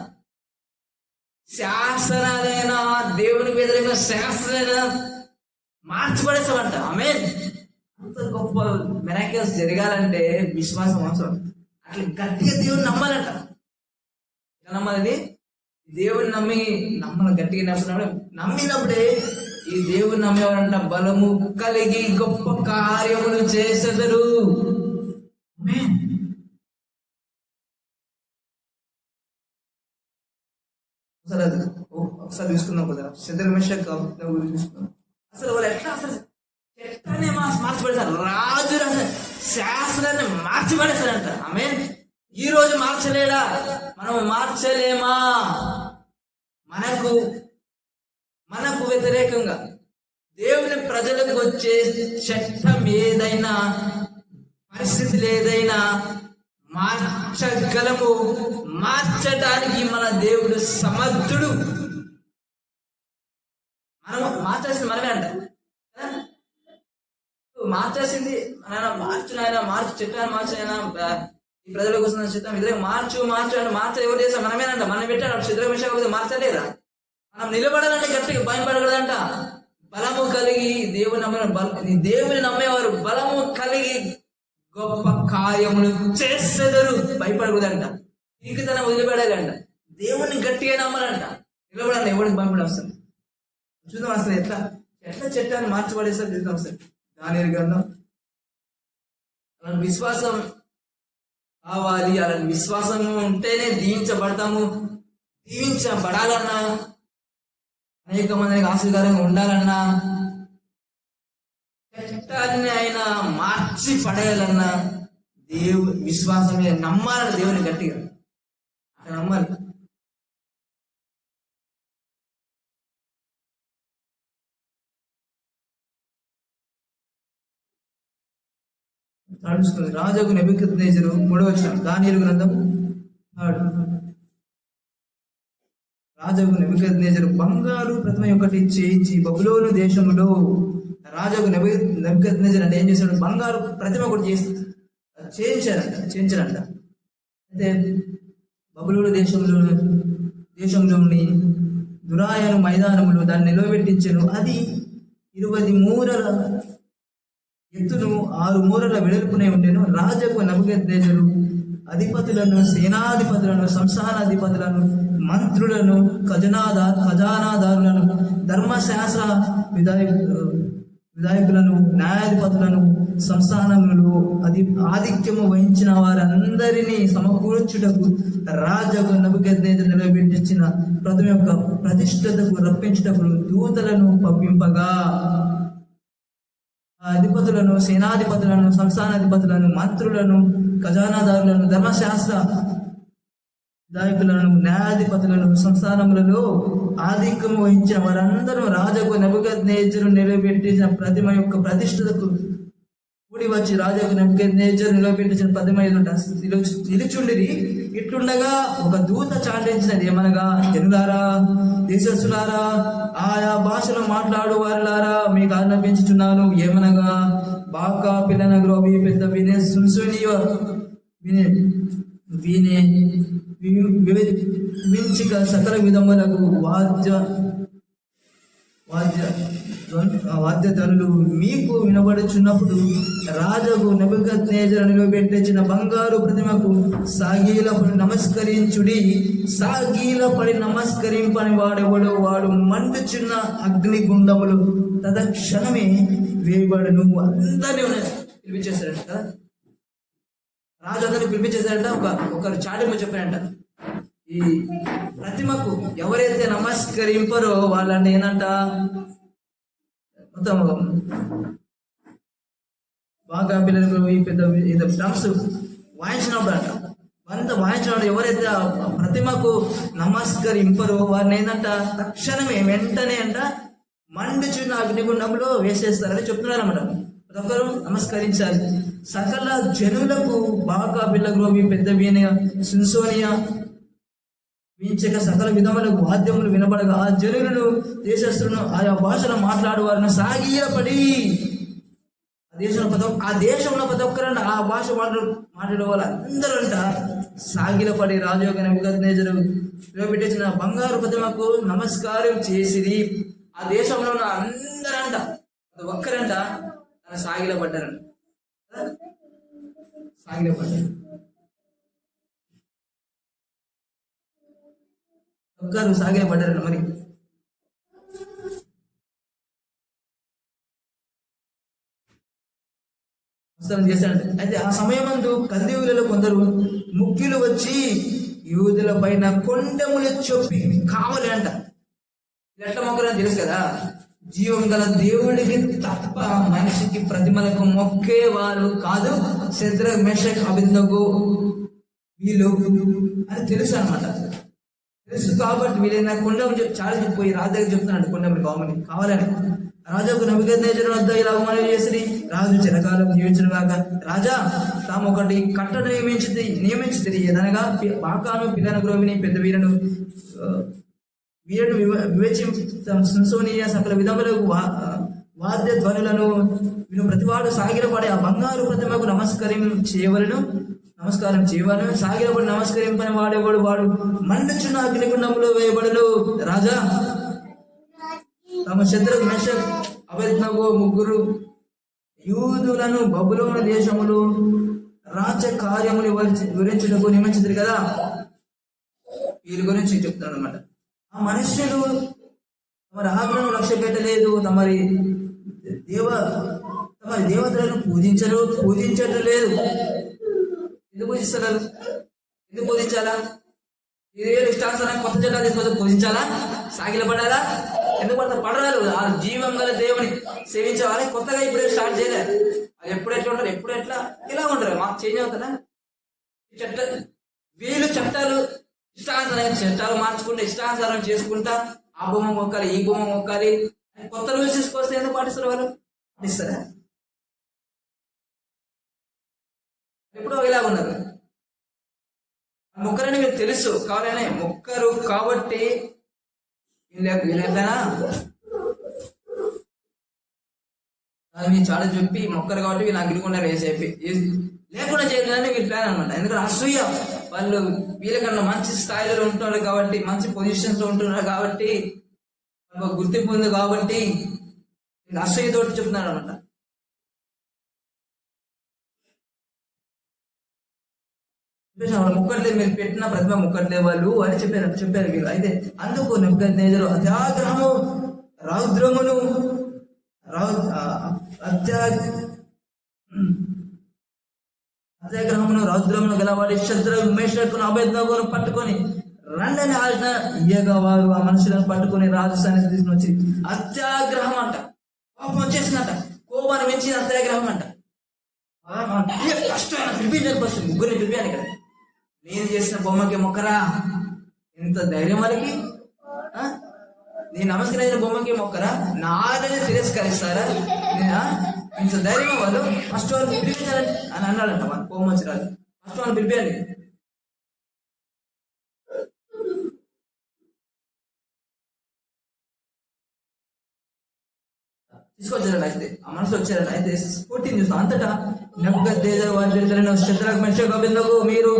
శాస్త్రాలైనా దేవుని వ్యతిరేకంగా శాస్త్రాలైనా మార్చిపడేస్తామంట. ఆమేన్. అంత గొప్ప మిరాకిల్స్ జరగాలంటే విశ్వాసం అవసరం. అట్లా గట్టిగా దేవుని నమ్మాలంట. ఎలా నమ్మాలి? దేవుని గట్టిగా నమ్మినప్పుడే ఈ దేవుని నమ్మేవారంట బలము కలిగి గొప్ప కార్యములు చేసేదరు. ఒకసారి తీసుకుందాం కదా, శత్రుఘ్న మేషక్ అబేద్నెగో తీసుకుందాం. అసలు వాళ్ళు ఎట్లా అసలు చట్టాన్ని మార్చిపడేశారు, రాజు శాస్త్రాన్ని మార్చిపడేశారంట. ఆమె ఈ రోజు మార్చలేడా? మనం మార్చలేమా? మనకు వ్యతిరేకంగా దేవుని ప్రజలకు వచ్చే చట్టం ఏదైనా, పరిస్థితులు ఏదైనా మార్చగలము. మార్చడానికి మన దేవుడు సమర్థుడు. మనం మార్చాల్సింది మనమే అంట. మార్చేసింది ఆయన, మార్చు చిత్రాన్ని మార్చు ఆయన, ఈ ప్రజల కోసం చిత్రం ఇద్దరు మార్చు ఎవరు చేస్తాం? మనమేనంట. మనం పెట్టాడు చిత్రం విషయం మార్చలేదా? మనం నిలబడాలంటే గట్టిగా భయపడకూడదంట. బలము కలిగి దేవుని నమ్మేవారు బలము కలిగి గొప్ప కార్యములు చేసేదరు, భయపడకూడదంట. ఇంకతనం వదిలిపెడాలంట. దేవుని గట్టిగా నమ్మాలంట. నిలబడాలి, ఎవరికి భయపడి వస్తుంది. చూద్దాం అసలు ఎట్లా చట్టాన్ని మార్చబడేస్తారు చూద్దాం సార్. దానియేలు గ్రంథం. అలాంటి విశ్వాసం కావాలి. అలాంటి విశ్వాసము ఉంటేనే దీవించబడాలన్నా, అనేక మందికి ఆశీర్వాదంగా ఉండాలన్నా, చట్టాన్ని ఆయన మార్చి పడేయాలన్నా విశ్వాసం మీద నమ్మాలని, దేవుని గట్టిగా నమ్మాలి. రాజుకు నెబుకద్నెజరు 3వ వచనం. దానియేలు గ్రంథం 3. రాజుకు నెబుకద్నెజరు బంగారు ప్రతిమ ఒకటి చేయించి బబులోను దేశంలో, రాజుకు నెబుకద్నెజరు అంటే ఏం చేశాడు? బంగారు ప్రతిమ ఒకటి చేయించారంట. అయితే బబులోను దేశంలోని దురాయను మైదానములు దాన్ని నిలవబెట్టించాను. అది 20 మూరల ఎత్తును 6 మూరల వెడల్పునే ఉండేను. రాజుకు నెబుకద్నెజరు అధిపతులను, సేనాధిపతులను, సంస్థానాధిపతులను, మంత్రులను, ఖజానాదారులను, ధర్మశాస్త్ర విధాయకులను, న్యాయాధిపతులను, సంస్థానములు ఆధిక్యము వహించిన వారందరినీ సమకూర్చుటకు రాజుకు నెబుకద్నెజరు నిలబెట్టించిన ప్రతిమ యొక్క ప్రతిష్టతకు రప్పించుటకు దూతలను పంపింపగా అధిపతులను, సేనాధిపతులను, సంస్థానాధిపతులను, మంత్రులను, ఖజానాదారులను, ధర్మశాస్త్ర విధాయకులను, న్యాయాధిపతులను, సంస్థానములలో ఆధిక్యము వహించిన వారందరూ రాజుకు నెబుకద్నెజరు నిలబెట్టించిన ప్రతిమ యొక్క ప్రతిష్టతకు కూడి వచ్చి రాజుకు నెబుకద్నెజరు నిలబెట్టించిన ప్రతిమ ఎదుట నిలుచుండిరి. ఇట్లుండగా ఒక దూత చాటించినది ఏమనగా, జనులారా, దేశస్థులారా, ఆయా భాషలో మాట్లాడు వారులారా, మీకు ఆజ్ఞాపించుచున్నాను. ఏమనగా, బాకా పిల్లనగరు పెద్ద వినే సున్సునియ వించిక సకల విధములకు వాద్యధనులు మీకు వినబడుచున్నప్పుడు రాజుకు నెబుకద్నెజరు నిలబెట్టించిన బంగారు ప్రతిమకు సాగిలపడి నమస్కరించుడి. సాగిలపడి నమస్కరింపని వాడెవడో వాడు మండుచున్న అగ్నిగుండములు తదక్షణమే వేయబడును. అందరినీ పిలిపించేశారంట కదా, రాజు అందరినీ పిలిపించేశారంట. ఒకరు చాటింపు చెప్పారంట, ఈ ప్రతిమకు ఎవరైతే నమస్కరింపరో వాళ్ళని ఏంటంట, మొత్తం బాగా పిల్లలకు ఈ పెద్ద డ్రమ్స్ వాయించినప్పుడు అంట, వాయించినప్పుడు ఎవరైతే ప్రతిమకు నమస్కరింపరో వారిని ఏంటంట తక్షణమే వెంటనే అంట మండుచున్న అగ్నిగుండంలో వేసేస్తారని చెప్తున్నారు అన్నమాట. ప్రతి ఒక్కరు నమస్కరించాలి. సకల జనులకు బాగా పిల్లగ్రోవి పెద్ద వీణ సున్సోనియా వీంచక సకల విధములకు వాద్యములు వినబడగా ఆ జనులను, దేశస్తులను, ఆయా భాషలో మాట్లాడేవారిని సాగిలపడి, ఆ దేశంలో ప్రతి ఒక్కరంట ఆ భాష మాట్లాడే వాళ్ళు అందరూ అంట సాగిలపడి రాజు యొక్క నెబుకద్నెజరు నిలబెట్టించిన బంగారు ప్రతిమకు నమస్కారం చేసిరి. ఆ దేశంలో ఉన్న అందరంట ప్రతి ఒక్కరంట సాగిలపడ్డారంట. ఒక్కరు సాగిలపడ్డారంట. మరి చేశాడంట. అయితే ఆ సమయమందు కల్దీయులలో కొందరు ముఖ్యులు వచ్చి యూదుల పైన కొండములు చొప్పి కావాలి అంట. ఎట్ల మొక్కలని తెలుసు కదా, జీవం గల దేవుడికి తప్ప మనిషికి ప్రతిమలకు మొక్కేవారు కాదు శద్రక్ మేషక్ అబేద్నెగో వీళ్ళు అని తెలుసు అనమాట. తెలుసు కాబట్టి వీళ్ళైనా కొండము చెప్పి చాలా చెప్పిపోయి రాజు దగ్గర చెప్తున్నాడు కొండములు కామని కావాలని. రాజుకు నెబుకద్నెజరు వద్ద ఇలా మనవి చేసి, రాజు చిరకాలం జీవించను కాక రాజా తాము ఒకటి కట్టడ నియమించి ఏదనగా బాకాను పిల్లనగ్రోవిని పెద్ద వీరను వివేచించ సున్సోనియా సకల విధములకు వాద్య ధ్వనులను వీళ్ళు ప్రతివాడు సాగిలపడి ఆ బంగారు ప్రతిమకు నమస్కారం చేయవలను. సాగిలపడి నమస్కరింపని వాడేవాడు వాడు మండుచున్న అగ్నిగుండంలో వేయబడును. రాజా, తమ శత్రువు మెషక్ అబేద్నగో ముగ్గురు యూదులను బబులోను దేశములు రాజ్య కార్యములు వివరించుటకు నియమించింది కదా. వీళ్ళ గురించి చెప్తున్నాడు అనమాట. ఆ మనుష్యులు తమరి ఆజ్ఞను లక్ష్య పెట్టలేదు, తమరి దేవతలను పూజించడం లేదు. ఎందుకు పూజిస్తారు? ఎందుకు పూజించాలా? ఇదేళ్ళు ఇష్టానుసారం కొత్త జెండా తీసుకొని పూజించాలా? సాగిల పడాలా? ఎందుకు పడరాలు? ఆ జీవం గల దేవుని సేవించాలి. కొత్తగా ఇప్పుడే స్టార్ట్ చేయలేదు. అది ఎప్పుడు ఎట్లా ఉంటారు, ఎప్పుడు ఎట్లా ఇలా ఉంటారు. మాకు చేంజ్ అవుతారా? వీళ్ళు చట్టాలు చట్టాలు మార్చుకుంటే ఇష్టానుసారం చేసుకుంటా ఆ బొమ్మ మొక్కాలి, ఈ బొమ్మ మొక్కాలి, కొత్త రూల్స్ తీసుకొస్తే ఎందుకు పాటిస్తారు? వాళ్ళు పాటిస్తారా? ఎప్పుడో ఇలా ఉన్నారు. మొక్కరని మీకు తెలుసు, కావాలనే మొక్కరు కాబట్టి వీళ్ళెట్లనా మీ చాడ చెప్పి మొక్కరు కాబట్టి వీళ్ళు అగ్నికుండా వేసేపి లేకుండా చేయాలని వీళ్ళ ప్లాన్ అనమాట. ఎందుకంటే అసూయ, వాళ్ళు వీళ్ళకన్నా మంచి స్థాయిలో ఉంటున్నారు కాబట్టి, మంచి పొజిషన్స్ లో ఉంటున్నారు కాబట్టి, వాళ్ళకు గుర్తింపు ఉంది కాబట్టి అసూయతోటి చెప్తున్నారు అనమాట. ముక్కట్లేదు, మీరు పెట్టిన ప్రతిభ ముక్కట్లే వాళ్ళు అని చెప్పారు వీళ్ళు. అయితే అందుకు నెబుకద్నెజరు అత్యాగ్రహము రౌద్రమును అత్యాగ్రహమును రౌద్రమును గలవాడి శత్రువు మేషకును అబేద్నగోను పట్టుకొని రండని ఆజ్ఞ ఇయ్యగా వారు ఆ మనుషులను పట్టుకొని రాజు సన్నిధి తీసుకుని వచ్చి అత్యాగ్రహం అంట. కోపం వచ్చేసిందంట, కోపాన్ని పెంచింది అత్యాగ్రహం అంట. కష్టమైన పిలిపించాలి, ఫస్ట్ ముగ్గురిని పిలిపాను. ఇక్కడ నేను చేసిన బొమ్మకి మొక్కరా? ఇంత ధైర్యం వాళ్ళకి? నేను నమస్కరించిన బొమ్మకి మొక్కరా? నాదని తిరస్కరిస్తారా? ఇంత ధైర్యం వాళ్ళు? ఫస్ట్ వాళ్ళు పిలిపించాలని అని అన్నాడంట. మన కోపం వచ్చి రాదు, ఫస్ట్ వాళ్ళు పిలిపాలి. తీసుకొచ్చారట. అయితే ఆ మనసులో వచ్చారట. అయితే స్ఫూర్తిని చూస్తాం. అంతటా నెబుకద్నెజరు వారి శత్రువు మెషక్ అబేద్నగో, మీరు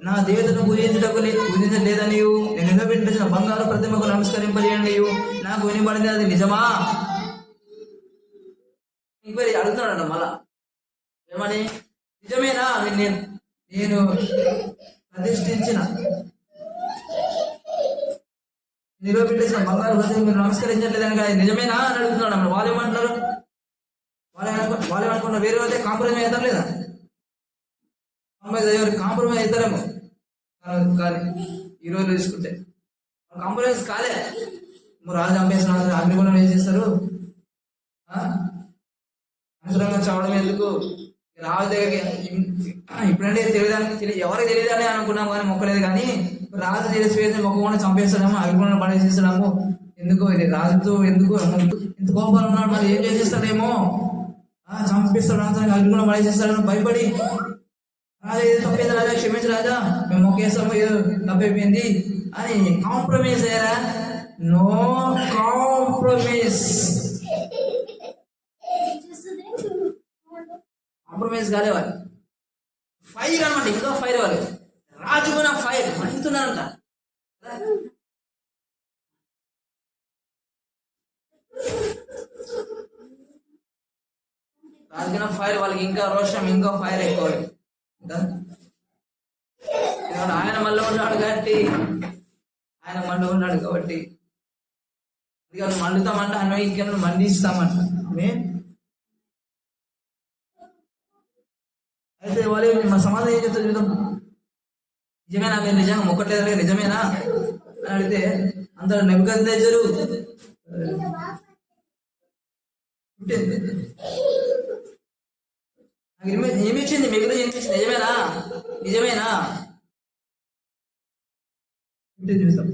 నా దేవతను పూజించలేదని నేను నిలబెట్టిన బంగారు ప్రతిమకు నమస్కరింపజేయండి, నాకు వినబడింది అది నిజమా? ఇంక్వైరీ అడుగుతున్నాడు మళ్ళా. ఏమని? నిజమేనా నేను ప్రతిష్ఠించిన నిలబెట్టేసిన బంగారు ప్రతిమకు మీరు నమస్కరించట్లేదని కానీ నిజమేనా అని అడుగుతున్నాడు అన్నమాట. వాళ్ళు ఏమంటారు? వాళ్ళు ఏమనుకున్న వేరే వాళ్ళే కాంప్రమైజ్ అవుతారు లేదా? కాంప్రమైజ్ అవుతారేమో, కానీ ఈ రోజు తీసుకుంటే కాంప్రమైజ్ కాలే. రాజు చంపేసిన అగ్నిగుణం ఏం చేస్తారు? అనవసరంగా చావడం ఎందుకు? రాజు దగ్గరికి ఇప్పుడంటే ఎవరికి తెలియదని అనుకున్నాం కానీ మొక్కలేదు. కానీ రాజు తెలిసిపోయింది మొక్కకుండా చంపేస్తాడము, అగ్నిగుణం పడేసేస్తాడము. ఎందుకు ఇది రాజుతో ఎందుకు ఇంత కోపాలు ఉన్నాడు, మరి ఏం చేసేస్తాడేమో, చంపిస్తాడు, అగ్నిగుణం పడేసేస్తాడని భయపడి రాజా ఏదో తప్పైంది రాజా, క్షమించు రాజా, మేము ఒకేసాము, ఏదో తప్పైపోయింది అని కాంప్రమైజ్ అయ్యారా? No compromise. కాంప్రమైజ్ కాలేవాళ్ళు. ఫైర్ అనమాట, ఇంకా ఫైర్ వాళ్ళు. రాజు కూడా ఫైర్ మండుతున్నారంట. రాజుకున్న ఫైర్ వాళ్ళకి ఇంకా రోషం, ఇంకా ఫైర్ ఎక్కువ. ఆయన మళ్ళీ ఉన్నాడు కాబట్టి ఇక మండుతామంట, అన్న ఇంకా మండిస్తామంట. అయితే వాళ్ళు మా సమాధానం ఏం చెప్తారు చూద్దాం. నిజమేనా? మీరు నిజంగా మొక్కట్లేదు, నిజమేనా అని అడిగితే అంత నెబుకద్నెజరు ఏమిచ్చింది? మిగిలిన ఏమిచ్చింది? నిజమేనా? చూస్తాం.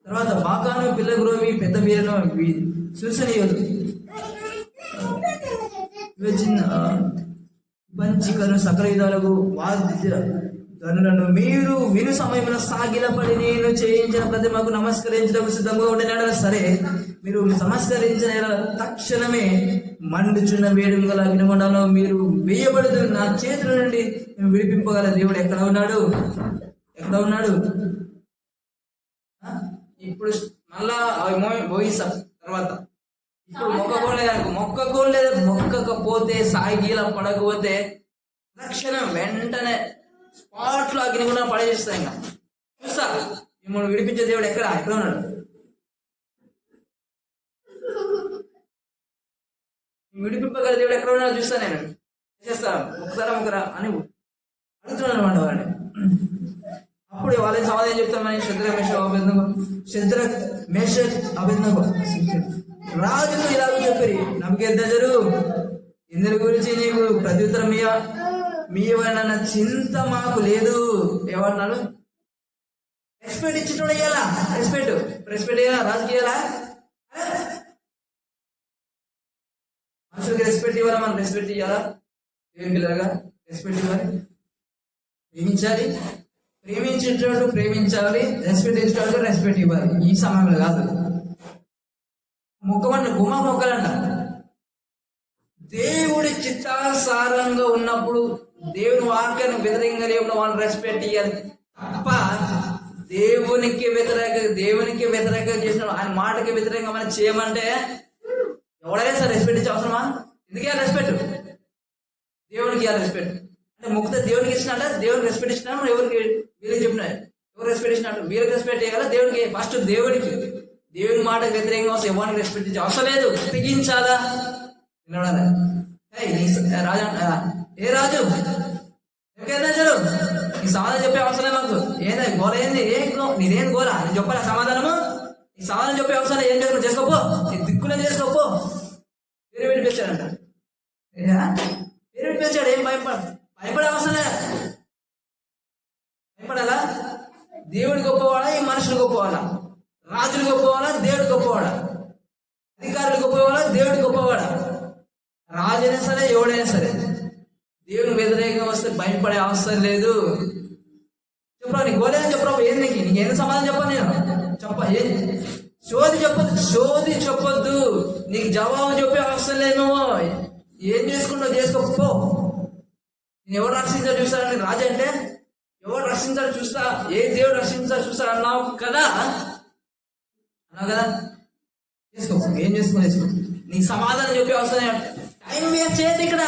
తర్వాత బాకాను పిల్లగురోవి పెద్ద వీరను సూచనీయులు పంచికను సకల విధాలకు వాద్యలను మీరు విను సమయంలో సాగిలపడి నేను చేయించిన ప్రతిమకు నమస్కరించడం సిద్ధంగా ఉండినాడు. సరే, మీరు సమస్కరించిన యెడల తక్షణమే మండుచున్న వేడిమి గల అగ్నిగుండంలో మీరు వేయబడుతూ నా చేతుల నుండి విడిపింపగల దేవుడు ఎక్కడ ఉన్నాడు? ఎక్కడ ఉన్నాడు? ఇప్పుడు మళ్ళా అవి మోగిస్తాం తర్వాత. ఇప్పుడు మొక్కకోలేదు, మొక్కకపోతే సాగిలా పడకపోతే తక్షణం వెంటనే స్పాట్ లో అగ్నిగుండం పడేస్తా. ఇంకా చూస్తా మిమ్మల్ని విడిపించే దేవుడు ఎక్కడ ఉన్నాడు? విడిపింపగల దేవుడు ఎక్కడ ఉన్నాడో చూస్తా, నేను చేస్తా ఒకసారా అని అడుగుతున్నాను అనమాట వాడిని. అప్పుడు వాళ్ళని సమాధానం చెప్తామని శద్రక్ మేషక్ అబేద్నెగో రాజును ఇలాగ చెప్పారు, నెబుకద్నెజరు ఇందుని గురించి నీకు ప్రత్యుత్తరం మీవన్న చింత మాకు లేదు. ఏమన్నాడు? రెస్పెక్ట్ ఇచ్చినోడు ఇయ్యాలా? రెస్పెక్ట్ ఇయ్యాలా? రాజుకి ఇయ్యాలా? మనుషులకి రెస్పెక్ట్ ఇవ్వాలా? మనం రెస్పెక్ట్ ఇవ్వాలా? ఏం పిల్లలుగా రెస్పెక్ట్ ఇవ్వాలి, ప్రేమించాలి, ప్రేమించేటోడు ప్రేమించాలి, రెస్పెక్ట్ ఇచ్చేటోడు రెస్పెక్ట్ ఇవ్వాలి. ఈ సమయంలో కాదు. మొక్కలంట దేవుడి చిత్తానుసారంగా ఉన్నప్పుడు, దేవుని వాక్యానికి వ్యతిరేకంగా లేకుండా వాళ్ళని రెస్పెక్ట్ ఇవ్వాలి తప్ప దేవునికి వ్యతిరేకంగా చేసిన ఆయన మాటకి వ్యతిరేకంగా మనం చేయమంటే ఎవడైనా సరే రెస్పెక్ట్ ఇచ్చే అవసరమా? ఎందుకే రెస్పెక్ట్? దేవునికి ఇవ్వాలి రెస్పెక్ట్. అంటే ముక్త దేవునికి ఇచ్చినట్ట, దేవునికి రెస్పెక్ట్ ఇచ్చినా మనం ఎవరికి వీళ్ళకి చెప్పినా ఎవరు రెస్పెక్ట్ ఇచ్చినట్టు వీళ్ళకి రెస్పెక్ట్ ఇవ్వాలి. దేవుడికి ఫస్ట్ దేవుడికి, దేవుని మాటకు వ్యతిరేకంగా వస్తే ఎవరికి రెస్పెక్ట్ ఇచ్చే అవసరం లేదు. తెగించాలా? రాజు ఏ రాజు నీ సమాధానం చెప్పే అవసరం మాకు ఏంది? గోల ఏంది? నేనేం గోల? నేను చెప్పాలి సమాధానము. ఈ సమాధానం చెప్పే అవసరం ఏం చేసుకోపో, నీ దిక్కునే చేసుకోపో. పేరు వినిపించాడంట, పేరు వినిపించాడు. ఏం భయపడే అవసరం లేదు. భయపడాలా? దేవుడు గొప్పవాడా? ఈ మనుషులు గొప్పవాడా? రాజులు గొప్పవాడా? దేవుడు గొప్పవాడా? అధికారులు గొప్పవాడా? దేవుడు గొప్పవాడా? రాజైనా సరే ఎవడైనా సరే దేవుని వ్యతిరేకంగా వస్తే భయపడే అవసరం లేదు. చెప్పరా నీ గోలేదని చెప్పరా? ఏం నీకేం సమాధానం చెప్పాను నేను? సోది చెప్పొద్దు. నీకు జవాబు చెప్పే అవసరం లేదు. నువ్వు ఏం చేసుకుంటావు చేసుకోపో. నేను ఎవరు రక్షించాలి చూస్తానని రాజు అంటే ఎవరు రక్షించాలి చూస్తా, ఏ దేవుడు రక్షించాలి చూస్తా అన్నావు కదా చేసుకో. ఏం చేసుకో. నీకు సమాధానం చెప్పే అవసరం టైం వేస్ట్ చేయదు ఇక్కడ.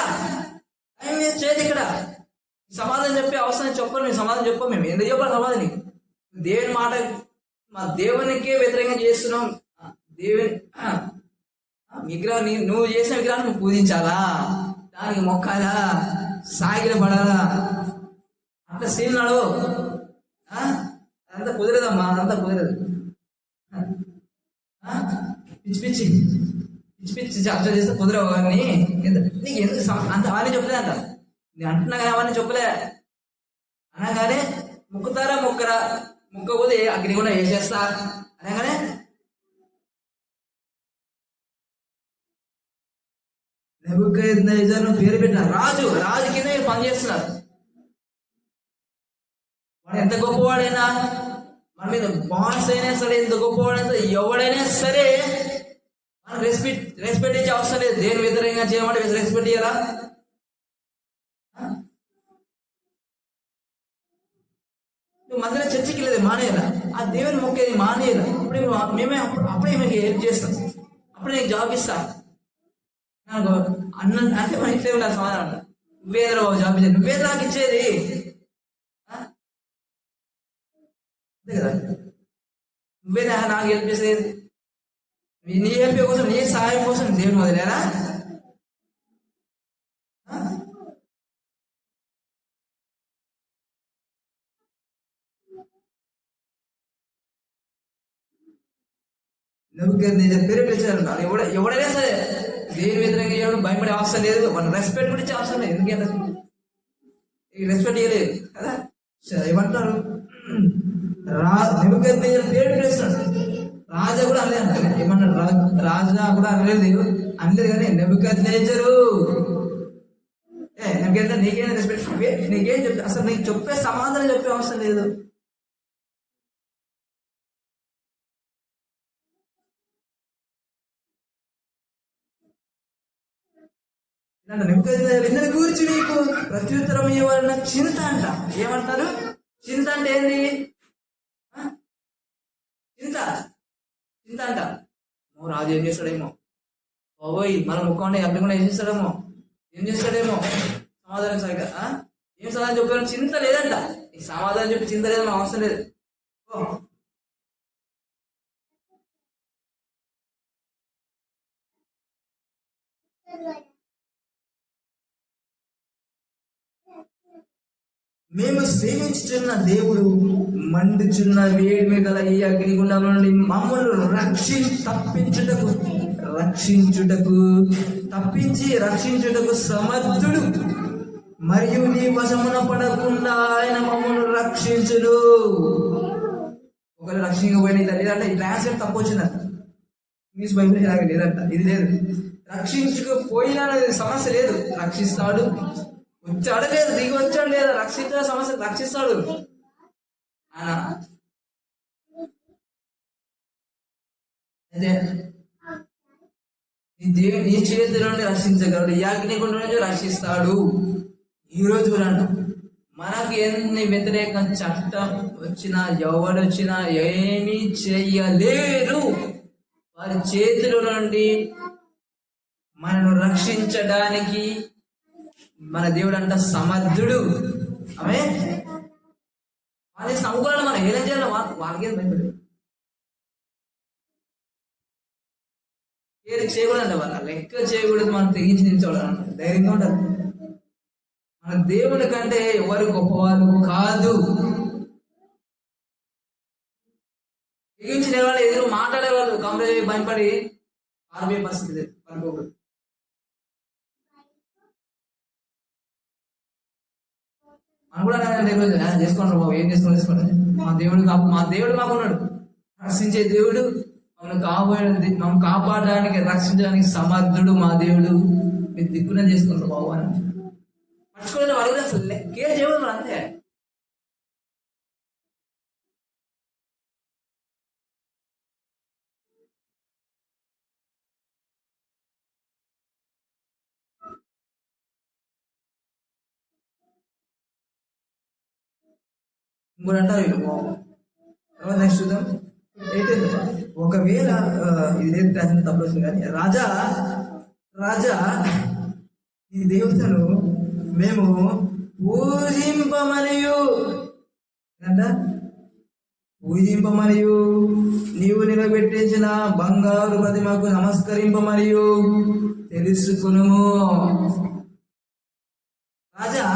సమాధానం చెప్పే అవసరం చెప్పను. మేము సమాధానం చెప్పాం. మేము ఎందుకు చెప్పాలి సమాధానం? నీకు దేవుని మాట, మా దేవునికే వ్యతిరేకంగా చేస్తున్నాం. దేవుని విగ్రహం, నువ్వు చేసిన విగ్రహాన్ని నువ్వు పూజించాలా? దానికి మొక్కాలా? సాగిల పడాలా? అట్లా సీన్నాడు. అదంతా కుదరదమ్మా, అదంతా కుదరదు. పిచ్చి చర్చ చేస్తే కుదరవు. అని నీకు ఎందుకు అంత అవన్నీ చెప్పలే అంట. నేను అంటున్నా కానీ అవన్నీ చెప్పలే. అనగానే మొక్కుతారా మొక్కరా, మొక్కకపోతే అగ్ని కూడా వేసేస్తా అనగానే నెబుకద్నెజరు పేరు పెట్టినారు. రాజు కింద మీరు పనిచేస్తున్నారు. వాడు ఎంత గొప్పవాడైనా, మన మీద బాండ్స్ అయినా సరే, ఎంత గొప్పవాడైనా సరే, ఎవడైనా సరే మనం రెస్పెక్ట్ ఇచ్చే అవసరం లేదు. దేని వ్యతిరేకంగా చేయమంటే రెస్పెక్ట్ ఇయ్యాలా? నువ్వు మందిలో చర్చికి లేదు మానేయాలా? ఆ దేవుని మొక్కేది మానేయాలా? అప్పుడే మీకు హెల్ప్ చేస్తాం, అప్పుడే నీకు జాబ్ ఇస్తాను అన్న అంటే మన ఇంట్లో ఉండాలి సమాధానం. నువ్వేదరా బాబు జాబ్ ఇచ్చేది? నువ్వేది నాకు ఇచ్చేది? అంతే కదా, నువ్వేదా నాకు హెల్ప్ చేసేది? నీ హెల్ప్ కోసం, నీ సహాయం కోసం దేవుని వదిలేరా? నెబుకద్నెజరు పేరు పెట్టారు. ఎవడైనా సరే దేని వ్యతిరేకంగా చేయడం భయపడే అవసరం లేదు. మన రెస్పెక్ట్ కూడా ఇచ్చే అవసరం లేదు. ఎందుకంటే రెస్పెక్ట్ ఇవ్వలేదు కదా. సరే ఏమంటారు? నెబుకద్నెజరు పేరు పెట్టేస్తున్నాడు. రాజా కూడా అనలేదు. ఏమన్నాడు? రాజా కూడా అనలేదు కానీ నెబుకద్నెజరు నీకేం రెస్పెక్ట్, నీకేం చెప్తా, అసలు నీకు చెప్పే సమాధానం చెప్పే అవసరం లేదు. ఇందని గురించి నీకు ప్రత్యుత్తరం ఇవ్వాలన్న చింత అంట. ఏమంటారు? చింత అంటే ఏంది? చింత చింత అంట. రాజు ఏం చేస్తాడేమో, ఓయ్ మన ముఖం అప్పుడు కూడా ఏం చేస్తాడేమో, సమాధానం సరిగ్గా ఏం సమాధానం చెప్పాను? చింత లేదంట. ఈ సమాధానం చెప్పి చింత లేదు, మాకు అవసరం లేదు. మేము సేవించుచున్న దేవుడు మండుచున్న వేడిమి గల ఈ అగ్నిగుండం నుండి మమ్మల్ని రక్షించుటకు సమర్థుడు. మరియు నీ వశమున పడకుండా ఆయన మమ్మల్ని రక్షించుడు. ఒకవేళ రక్షించకపోయినా ఇలా లేదంట. ఈ ట్రాన్స్లేట్ తప్పు వచ్చిందంట. ఇంగ్లీష్ బైబిల్ ఇలాగే లేదంట. ఇది లేదు. రక్షించకపోయినా సమస్య లేదు, రక్షిస్తాడు. వచ్చాడు లేదు, దిగి వచ్చాడు లేదా, రక్షించిన సమస్య రక్షిస్తాడు. అదే నీ చేతిలోనే రక్షించగలడు, ఈ అగ్నిగుండం నుంచి రక్షిస్తాడు. ఈరోజు కూడా మనకి ఎన్ని వ్యతిరేక చట్టం వచ్చినా, ఎవరు వచ్చినా ఏమీ చెయ్యలేరు. వారి చేతిలో నుండి మనను రక్షించడానికి మన దేవుడు అంట సమర్థుడు. ఆమె వాళ్ళ సముఖాలను మనం ఏం చేయాలి? వాళ్ళకే భయపడి చేయకూడదంట. వాళ్ళ లెక్క చేయకూడదు, మనం తెగించి నిల్చోవాలన్న ధైర్యంగా ఉంటారు. మన దేవుడి కంటే ఎవరు గొప్పవాళ్ళు కాదు. తెగించి నిలవాలి, ఎదురు మాట్లాడేవాళ్ళు కంప్లైంట్ భయపడి ఆర్బీఐ పరిస్థితి పనుకోకూడదు. మనం కూడా ఈరోజు చేసుకుంటారు బాబు, ఏం చేసుకోండి. మా దేవుడు మాకున్నాడు, రక్షించే దేవుడు. మమ్మల్ని కాపాడడానికి, రక్షించడానికి సమర్థుడు మా దేవుడు. మీరు దిక్కున చేసుకుంటారు బాబు అని పట్టుకోలేదు. వాళ్ళు కూడా అసలు కేర్ చేయడం అంతే. ఇంకోటి అంటారు వీళ్ళు. నెక్స్ట్ చూద్దాం. ఒకవేళ ఇది తప్పు వచ్చింది కానీ, రాజా ఈ దేవతను మేము పూజింపమరియు నీవు నిలబెట్టించిన బంగారు ప్రతిమకు నమస్కరింపమరియు తెలుసుకునుము. రాజా,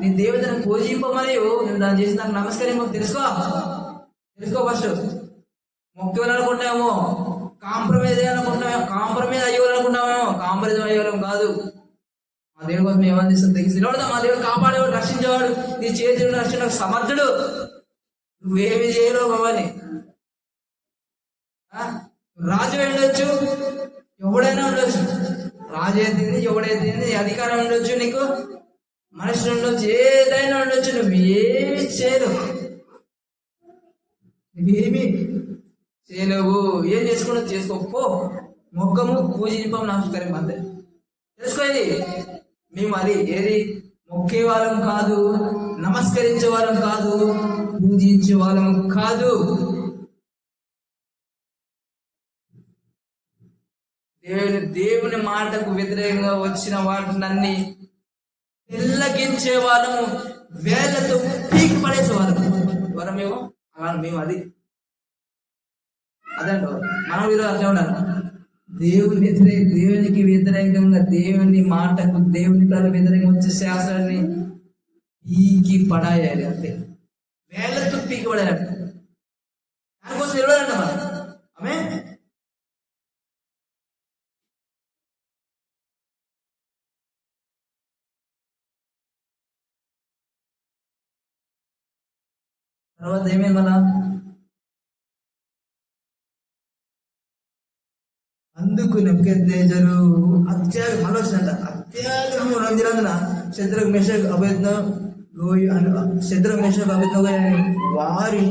నీ దేవతను పూజింపమరియు నువ్వు దాన్ని చేసి నాకు నమస్కరింప తెలుసుకో ఫస్ట్. మొక్కేవాలనుకుంటామేమో, కాంప్రమైజ్ అయ్యాలనుకుంటున్నామేమో, కాంప్రమైజ్ అయ్యేవాళ్ళం కాదు. మా దేవుడి కోసం ఏమని తెలియదు. మా దేవుడు కాపాడేవాడు, రక్షించేవాడు, నీ చేతులు రక్షణ సమర్థుడు. నువ్వేమి చేయలేవు బాబాని. రాజు ఉండొచ్చు, ఎవడైనా ఉండొచ్చు. రాజు అయితే ఎవడైతే అధికారం ఉండొచ్చు, నీకు మనుషులు ఉండొచ్చు, ఏదైనా ఉండొచ్చు. నువ్వేమి చేయలేవు, ఏం చేసుకున్నా చేసుకోపో. మొక్కము పూజింపం నమస్కారం అంతే తెలుసుకోది. మేము ఏది మొక్కే వాళ్ళం కాదు, నమస్కరించే వాళ్ళం కాదు, పూజించే వాళ్ళం కాదు. దేవుని మాటకు వ్యతిరేకంగా వచ్చిన వాటినన్నీ తెల్లగించే వాళ్ళము, వేళ్లతో పీకి పడేసే వాళ్ళము. మేము అది అదంట. మనం ఈరోజు అట్లా ఉండాలి. దేవునికి వ్యతిరేకంగా, దేవుని మాటకు, దేవుని వ్యతిరేకంగా వచ్చే శాస్త్రాన్ని పీకి పడాయాలి అంతే. వేళ్లతో పీకి పడాలంట. దానికోసం నిలబడాలంట మనం. ఆమె తర్వాత ఏమైంది మళ్ళా? అందుకు నెబుకద్నెజరు అత్యాగ్రహము రంజినందున శత్రుఘ్ మేషక్ అబేద్నెగో వారి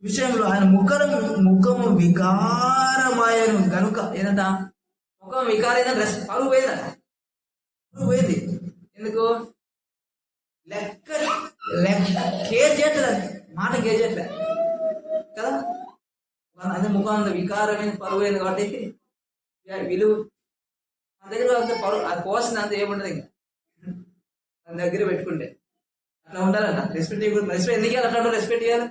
విషయంలో ఆయన ముఖము వికారమాయను గనుక. ఏదంట? ముఖం వికారైన డ్రెస్ పరుగు పోయిందట. పోయింది. ఎందుకు? లెక్క లెక్క కేర్ చేయట్లేదు, మాట కేర్ చేయట్లేదు కదా. అదే ముఖం వికారమైన పరువు అయింది కాబట్టి విలువ మన దగ్గర అంత పరువు అది పోవాల్సింది అంత ఏముండదు. ఇంకా మన దగ్గర పెట్టుకుంటే అట్లా ఉండాలన్న రెస్పెక్ట్ ఇవ్వకూడదు. రెస్పెక్ట్ ఎందుకు ఇవ్వాలి? అట్లా రెస్పెక్ట్ ఇవ్వాలి.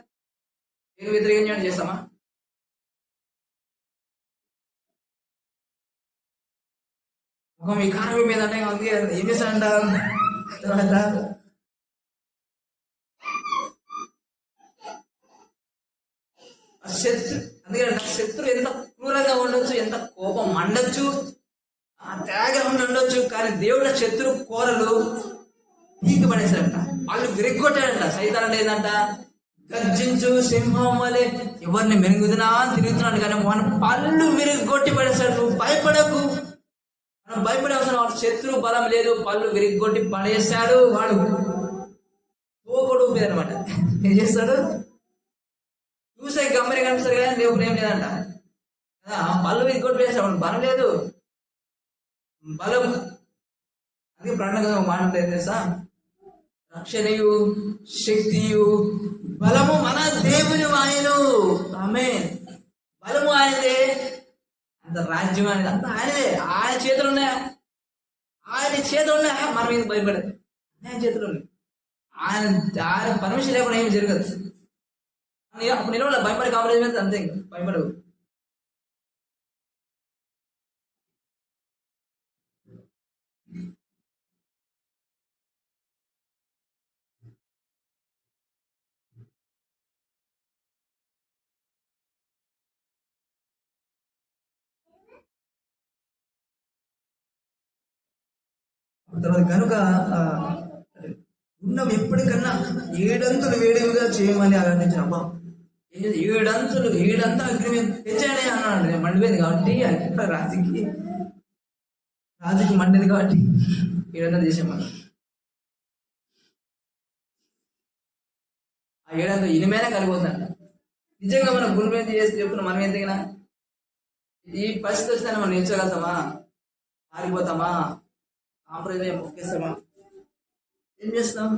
నేను వ్యతిరేకంగా చేస్తామా? ముఖం వికారం మీద అంటే అందుకే ఏం చేస్తానంట అందుకే శత్రు ఎంత క్రూరంగా ఉండొచ్చు, ఎంత కోపం మండొచ్చు, ఆ త్యాగం ఉండొచ్చు, కానీ దేవుడు శత్రు కోరలు పీకి పడేశాడంట. వాళ్ళు విరగొట్టాడంట. సైతాన్ లేదంట గర్జించు సింహం వలె ఎవరిని మెరుగుదినా తిరుగుతున్నాడు, కానీ మన పళ్ళు విరగొట్టి పడేశాడు. నువ్వు భయపడకు, మనం భయపడే అవసరం. వాడు శత్రు బలం లేదు, పళ్ళు విరగొట్టి పడేశాడు. వాడు పోగొడు మీద అనమాట. ఏం చేస్తాడు? చూసే గమ్మరి కనిపిస్తారు కదా, దేవుడు ఏం లేదంట. పళ్ళు విరగొట్టి వేస్తాడు. బలం లేదు, బలం. అందుకే ప్రణంగా మాట ఏం చేస్తా, రక్షణయు శక్తియు బలము మన దేవుని వాయను. ఆమేన్. బలము ఆయనదే, అంత రాజ్యం అనేది అంత ఆయనదే. ఆయన చేతులు ఉన్నాయా? ఆయన చేతులు ఉన్నాయా? మనం ఏం భయపడదు, ఆయన చేతులు ఉన్నాయి. ఆయన పర్మిషన్ లేకుండా ఏమి జరగదు. అప్పుడు నిలబడాలి. భయపడే కాంప్రమైజ్ మీద అంతే, ఇంకా భయపడవు. తర్వాత కనుక గుండం ఎప్పటికన్నా 7 అంతులు వేడిగా చేయమని ఆనందించిన అబ్బా. ఏం చేసి 7 అంతా అగ్ని తెచ్చాడే అన్నాడు. నేను మండిపోయింది కాబట్టి అక్కడ రాజుకి మండింది కాబట్టి 7 అంతా చేసామన్నా. ఆ 7 అంతా ఇనిమైనా కలిగిపోతుందంట. నిజంగా మనం గుండె మీద చేసి చెప్తున్నాం. మనం ఏం దిగినా ఈ పరిస్థితి వస్తే మనం నిల్చోగలుగుతామా? ఆరిపోతామా? కాంప్రమైజ్ మొక్కేస్తామా? ఏం చేస్తాం?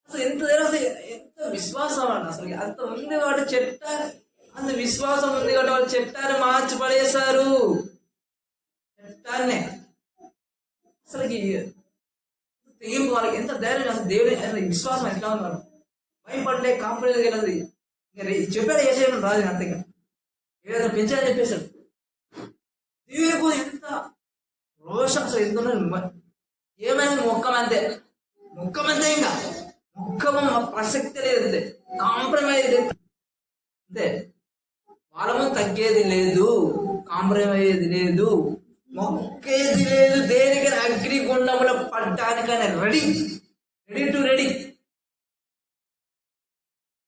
అసలు ఎంత విశ్వాసం అండి. అసలు అంత ఉంది కాబట్టి అంత విశ్వాసం ఉంది కాబట్టి వాళ్ళు చట్టాన్ని మార్చి పడేశారు. చట్టాన్నే అసలు తెగింపు వాళ్ళకి ఎంత ధైర్యం. అసలు దేవుడి విశ్వాసం ఎట్లా ఉన్నారు? భయపడలే, కాంప్రమైజ్ వెళ్ళదు. ఇంకా చెప్పాడు చేసేయడం రాదు. అంతేగా ఏదైనా పెంచాలని చెప్పేశాడు. దేవుడికి ఎంత రోషం అసలు ఎంత ఉన్నది. ఏమైనా మొక్కమంతే, ఇంకా మొక్కము ప్రసక్తి లేదు. అంతే, కాంప్రమైజ్ అంతే. బలము తగ్గేది లేదు, కాంప్రమైజ్ లేదు, మొక్కేది లేదు. దేనికైనా అగ్నిగుండముల పడ్డానికైనా రెడీ.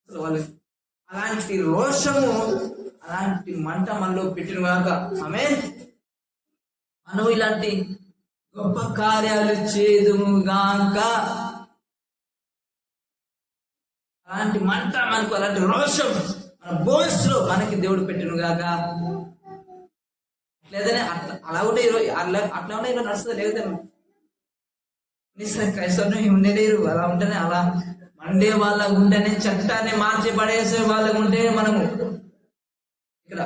వాళ్ళు అలాంటి రోషము, అలాంటి మంట మనలో పెట్టిన గాక. ఆమేన్. మనం ఇలాంటి గొప్ప కార్యాలు చేదుముగాక. అలాంటి మంట మనకు, అలాంటి రోషం మన బోన్స్ లో మనకి దేవుడు పెట్టిను గాక. లేదనే అలా ఉంటే అట్లా ఉంటే ఇలా నడుస్తుంది. లేకపోతే క్రైస్తవుని ఉండలేరు. అలా ఉంటేనే, అలా మండే వాళ్ళకు ఉంటేనే, చట్టాన్ని మార్చి పడేసే వాళ్ళకు ఉంటే మనము ఇక్కడ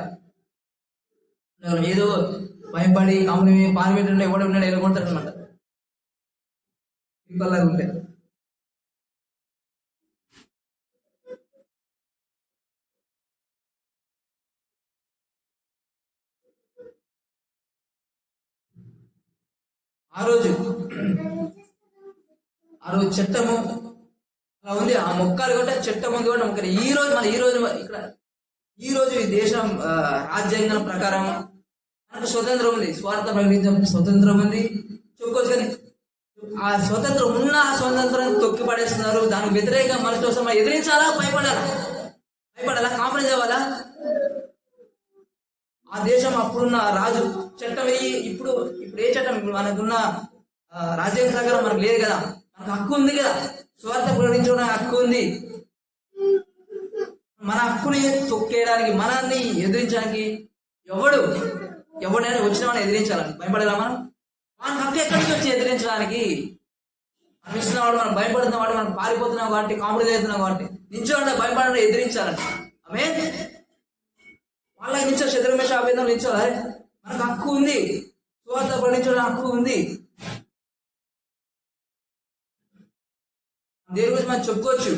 ఏదో భయపడి కంపెనీ పార్లమెంట్ ఎవడ ఉన్నాడు ఎలగొడతాడు అనమాట. ఇంకొల్లాగా ఉంటే ఆ రోజు చట్టము అలా ఉంది. ఆ మొక్కలు కూడా చట్టం ఉంది కూడా మొక్కలు. ఈ రోజు ఈ దేశం రాజ్యాంగం ప్రకారం మనకు స్వతంత్రం ఉంది. స్వార్థ ప్రకటించే స్వతంత్రం ఉంది, చెప్పుకోవచ్చు. కానీ ఆ స్వతంత్రం ఉన్న ఆ స్వతంత్రాన్ని తొక్కి పడేస్తున్నారు. దానికి వ్యతిరేకంగా మన కోసం ఎదిరించాలా? భయపడాలా? కాంప్రమైజ్ అవ్వాలా? ఆ దేశం అప్పుడున్న రాజు చట్టం ఇప్పుడు ఏ చట్టం? మనకున్న రాజ్యాంగ ప్రకారం మనకు లేదు కదా. మనకు హక్కు ఉంది కదా, స్వార్థ ప్రకటించడానికి హక్కు ఉంది. మన హక్కుని తొక్కేయడానికి, మనల్ని ఎదిరించడానికి ఎవడైనా వచ్చిన వాళ్ళని ఎదిరించాలని భయపడాలా? మనకు హక్కు ఎక్కడి నుంచి వచ్చి ఎదిరించడానికి? మనం ఇస్తున్న వాడు, మనం భయపడుతున్న వాడు, మనం పారిపోతున్నాం కాబట్టి, కాంప్రమైజ్ అవుతున్నాం కాబట్టి నిల్చోండి, భయపడండి, ఎదిరించాలంట. ఆమె వాళ్ళ నిల్చో శత్రుమేష అభేదం నిల్చోవాలి. మనకు హక్కు ఉంది, సువార్త పండించడం హక్కు ఉంది. దేని గురించి మనం చెప్పుకోవచ్చు.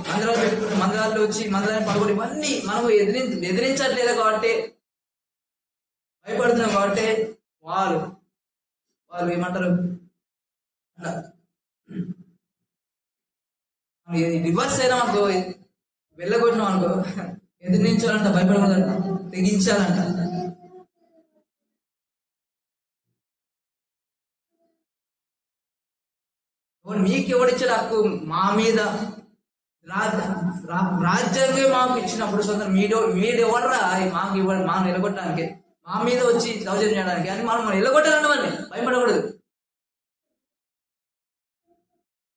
మందిరాలు పెట్టుకుంటే మందిరాల్లో వచ్చి మందిరాన్ని పడగొట్టి ఇవన్నీ మనము ఎదిరించట్లేదు కాబట్టి, భయపడుతున్నాం కాబట్టి వాళ్ళు ఏమంటారు, రివర్స్ అయినా మనకు వెళ్ళగొట్టినాం అనుకో, ఎదిరించాలంట, భయపడకూడదంట, తెగించాలంట. మీకు ఎవడిచ్చాడు హక్కు మా మీద? రాజ్యాంగమే మాకు ఇచ్చినప్పుడు సొంతం మీరెవడరా మాకు ఇవ్వండి, మాకు నిలగొట్టడానికి, మా మీద వచ్చి దౌర్జన్యం చేయడానికి అని మనం నిలగొట్టాలంటే వాళ్ళని భయపడకూడదు,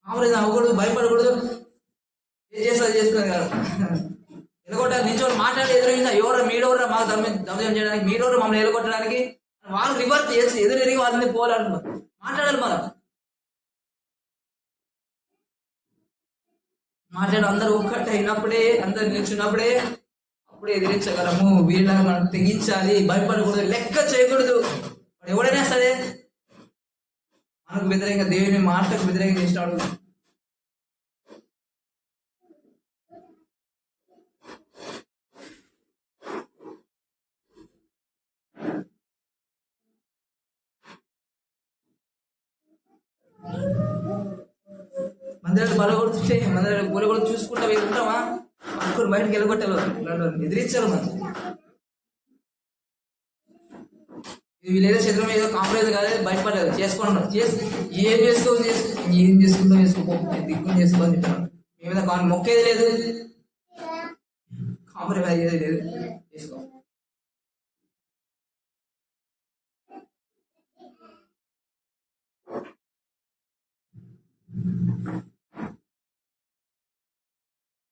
మామూలు అవ్వకూడదు, భయపడకూడదు. ఏం చేస్తారు చేసుకుని కాదు, నిలగొట్టాలి. నిల్చోని మాట్లాడి ఎదురైందా ఎవరు మీరెవరా మాకు దౌర్జన్యం చేయడానికి, మీరెవరు మమ్మల్ని నిలగొట్టడానికి, వాళ్ళు రివర్స్ చేసి ఎదురెరిగి వాళ్ళని పోవాలంటున్నారు. మాట్లాడాలి, మనం మాట్లాడి అందరూ ఒక్కటే అయినప్పుడే, అందరు నిల్చున్నప్పుడే అప్పుడే ఎదిరించగలము. వీళ్ళని మనం తెగించాలి, భయపడకూడదు, లెక్క చేయకూడదు. ఎవడైనా సరే మనకు వ్యతిరేకంగా, దేవుని మాటకు వ్యతిరేకంగా చేసినాడు, మందిరాలు బలగొడుతుంటే మందిరాలు బలగొడు చూసుకుంటా ఉంటామా? అనుకుని బయటకు వెళ్ళగొట్టాలి, ఎదిరించాలి. మనం వీళ్ళేదో శత్రువు ఏదో కాంప్రమైజ్ కాలేదు, బయటపడలేదు, చేసుకుంటాం. ఏం చేసుకో దిక్కుని చేసుకోని తింటాం. మీ మీద మొక్కేది లేదు, కాంప్రమైజ్ అయ్యేది లేదు, చేసుకో.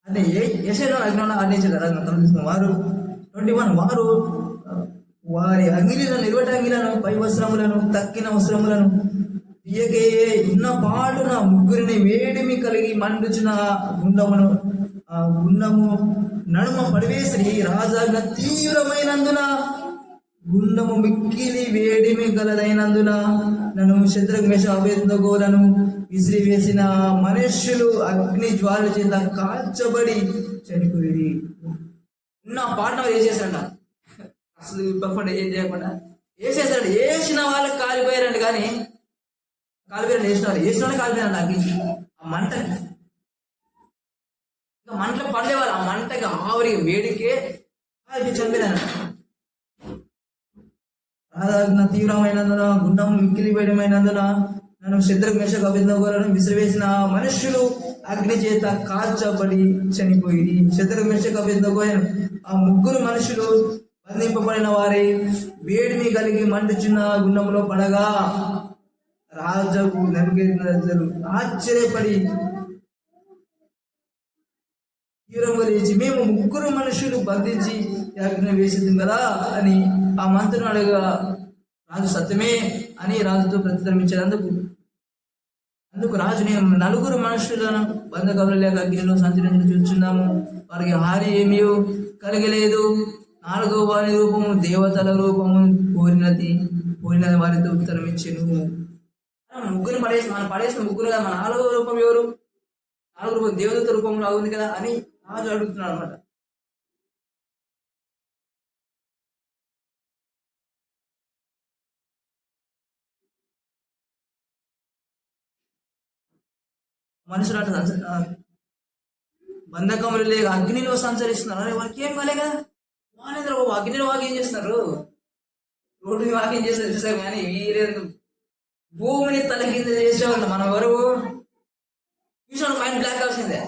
అంటే యెషయా వారు 21 వారు వారి అంగిలను, నిలువట అంగిలను, పై వస్త్రములను, తక్కిన వస్త్రములను తీయకే ఉన్న పాటున ముగ్గురిని వేడిమి కలిగి మండుచున్న గుండము నడుమ పడివేసి, రాజాజ్ఞ తీవ్రమైనందున గుండము మిక్కిలి వేడిమి గలదైనందున నన్ను శత్రుఘ్న మేషాక అబేద్నెగోలను విసిరివేసిన మనుష్యులు అగ్ని జ్వాల చేత కాల్చబడి చనిపోయి. ఉన్న పాటన వేసేసాడ, అసలు ఇవ్వకుండా ఏం చేయకుండా వేసేసాడు. వేసిన వాళ్ళకి కాలిపోయారంట, కానీ కాలిపోయారండి, వేసిన వాళ్ళు కాలిపోయారంట. అగ్గి ఆ మంట, ఇంకా మంటలు పడలేవాళ్ళు, ఆ మంటకి ఆవిరి వేడికే కాలిపోయి చనిపోయారంట. రాజాజ్ఞ తీవ్రమైనందున గుండం మిక్కిలి వేయడమైనందున నన్ను శత్రుఘ్న మేషాక అబేద్నెగోలను విసిరివేసిన మనుష్యులు అగ్ని చేత కాల్చబడి చనిపోయి. శత్రుఘ్న మేషాక అబేద్నెగో ఆ ముగ్గురు మనుషులు బంధింపబడిన వారి వేడిని కలిగి మండుచున్న గుండంలో పడగా, రాజు నెబుకద్నెజరు ఆశ్చర్యపడి తీవ్రంగా లేచి, మేము ముగ్గురు మనుషులు బంధించి అగ్ని వేసింది కదా అని ఆ మంత్రుని అడగా, రాజు సత్యమే అని రాజుతో ప్రత్యుత్తరం ఇచ్చేందుకు రాజు, నేను 4 మనుషులను బంధకములు లేక అగ్నిలో సంచరించి చూస్తున్నాము, వారికి హాని ఏమీ కలిగలేదు. 4వ వారి రూపము దేవతల రూపము పోలినది వారితో ఉత్తరం ఇచ్చెను. ముగ్గురిని మనం పడేసిన ముగ్గురు కదా, మన 4వ రూపం ఎవరు? 4వ రూపం దేవదూత రూపంలో ఉంది కదా అని రాజు అడుగుతున్నాడు అనమాట. మనుషులు అట్లా బంధకములు లేక అగ్నిలో సంచరిస్తున్నారు. వారికి ఏం కాలే కదా, వాళ్ళేంద్ర బాబు అగ్నిలో వాకి ఏం చేస్తున్నారు, రోడ్డు వాకి ఏం చేస్తారు చూసారు. కానీ వీరేందు భూమిని తల కింద చేసేవాళ్ళు. మనం ఎవరు చూసాడు, పైన బ్లాక్ కావాల్సిందే,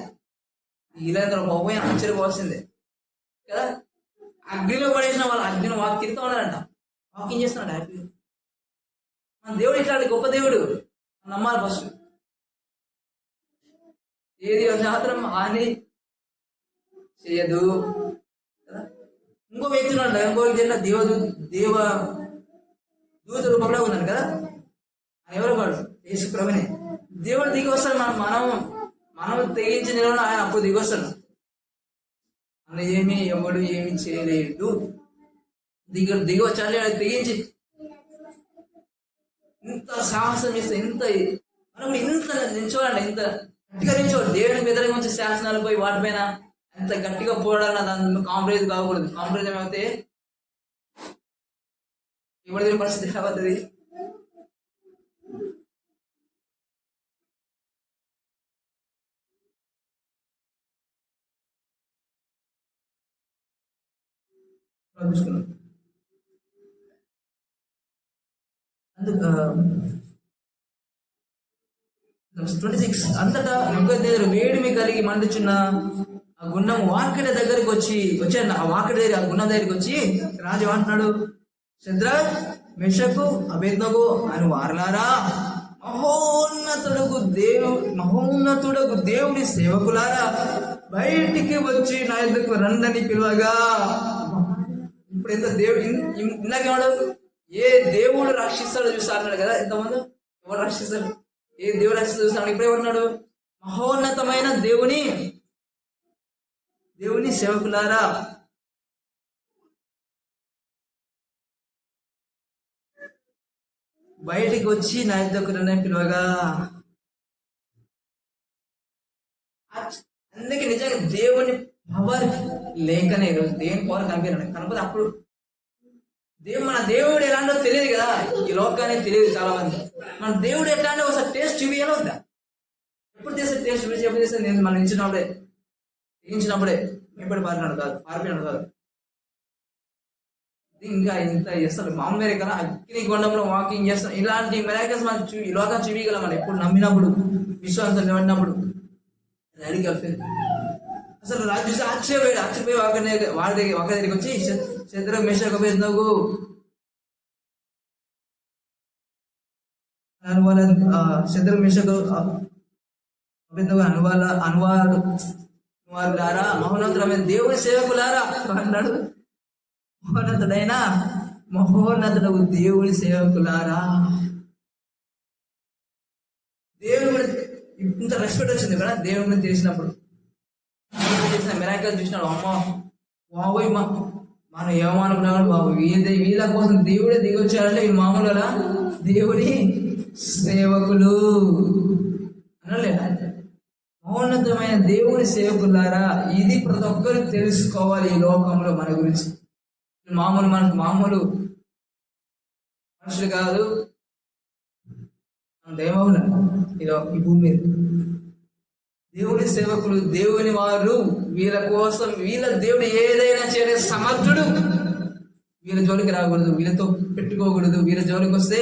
వీరేంద్ర బాబు ఆశ్చర్యపోవాల్సిందే కదా. అగ్నిలో పడేసిన వాళ్ళు అగ్నిని వాకి తిరుగుతూ ఉన్నారంట, వాకింగ్ చేస్తున్నాడు హ్యాపీగా. మన దేవుడు ఇట్లాంటి గొప్ప దేవుడు, నమ్మాలి ఫస్ట్. ఏది మాత్రం హాని చేయదు కదా. ఇంకో వ్యక్తి ఉన్నాడు, ఇంకో వ్యక్తి దేవ దూత రూపంలో ఉన్నాడు కదా. ఎవరు వాడు? యేసు ప్రభునే. దేవుడు దిగి వస్తాడు. మనం తెగించి నిలవడం ఆయన అప్పుడు దిగి వస్తాడు. అన్న ఎవడు ఏమి చేయలేడు. దిగి వచ్చాలి తెగించి ఇంత సాహసం చేస్తే మనం ఇంత నిల్చోవాలండి, ఇంత గట్టిగా నిల్చోవాలి. దేవునికి వ్యతిరేకం వచ్చే శాసనాలు పోయి వాటిపైన ఎంత గట్టిగా పోవడానికి దాని కాంప్రమైజ్ కాకూడదు. కాంప్రమైజ్ ఏమైతే ఎవరి పరిస్థితి అవుతుంది. అందుకు 26 అంతటా నెబుకద్నెజరు వేడిమి కలిగి మండుచున్న ఆ గుండం వాకిట దగ్గరికి వచ్చాడు. ఆ వాకిట దగ్గర ఆ గుండం దగ్గరికి వచ్చి రాజు ఏమంటున్నాడు? షద్రక్, మెషకు, అబేద్నెగో అని వారలారా, మహోన్నతుడకు దేవుని సేవకులారా, బయటికి వచ్చి నా యొద్దకు రండని పిలవగా. ఇప్పుడు ఎంత దేవుడు ఇందాకేవాడు? ఏ దేవుడు రక్షిస్తాడో చూస్తాడు కదా. ఎంతమంది ఎవరు రక్షిస్తాడు? ఏ దేవుడు రక్షిస్తాడు చూస్తాడు. ఇప్పుడు ఏమన్నాడు? మహోన్నతమైన దేవుని సేవకులారా, బయటికి వచ్చి నా యొద్దకు రండని పిలవగా. అందుకే నిజంగా దేవుని పవర్ లేకనే ఈరోజు దేవుని పవర్ కనపడదు. అప్పుడు మన దేవుడు ఎలాంటో తెలియదు కదా. ఈ లోకానికి తెలియదు చాలా మంది. మన దేవుడు ఎట్లాంటి ఒకసారి టేస్ట్ చూపించాలి వద్దా? ఎప్పుడు చేస్తే టేస్ట్ చూపించి ఎప్పుడు చేస్తే నేను మనం ఇచ్చినప్పుడే ఎప్పుడు పారిపోయినాడు కాదు. ఇంకా ఇంత చేస్తారు మామూలు కదా. అగ్ని గుండంలో వాకింగ్ చేస్తాం. ఇలాంటి మిరాకిల్స్ మనం ఈ లోకాన్ని చూపించగలం. మనం ఎప్పుడు నమ్మినప్పుడు, విశ్వాసం నిలబడినప్పుడు అసలు రాజు ఆశ్చర్యపోయి వాళ్ళ దగ్గరికి వచ్చి షద్రక్, మెషక్, అబేద్నెగో షద్రక్, మెషక్, అబేద్నెగో అనువారులారా, మహోన్నతుడైన దేవుని సేవకులారా అన్నాడు. మహోన్నతుడు దేవుని సేవకులారా. దేవుడు ఇంత రెస్పెక్ట్ వచ్చింది కదా దేవుడిని చేసిన మిరాకిల్ చూసినాడు. బాబోయ్ మనం ఏమనుకున్నాడు బాబు, వీళ్ళ కోసం దేవుడే దిగొచ్చాడంటే ఈ మామూలుగా దేవుని సేవకులు అనలేదా? మహోన్నతమైన దేవుని సేవకులారా, ఇది ప్రతి ఒక్కరు తెలుసుకోవాలి ఈ లోకంలో మన గురించి. మామూలు మనుషులు కాదు, దైవములు ఈ భూమి మీద. దేవుని సేవకులు, దేవుని వారు. వీళ్ళ కోసం దేవుడు ఏదైనా చేయడే సమర్థుడు. వీళ్ళ జోలికి రాకూడదు, వీళ్ళతో పెట్టుకోకూడదు. వీళ్ళ జోలికి వస్తే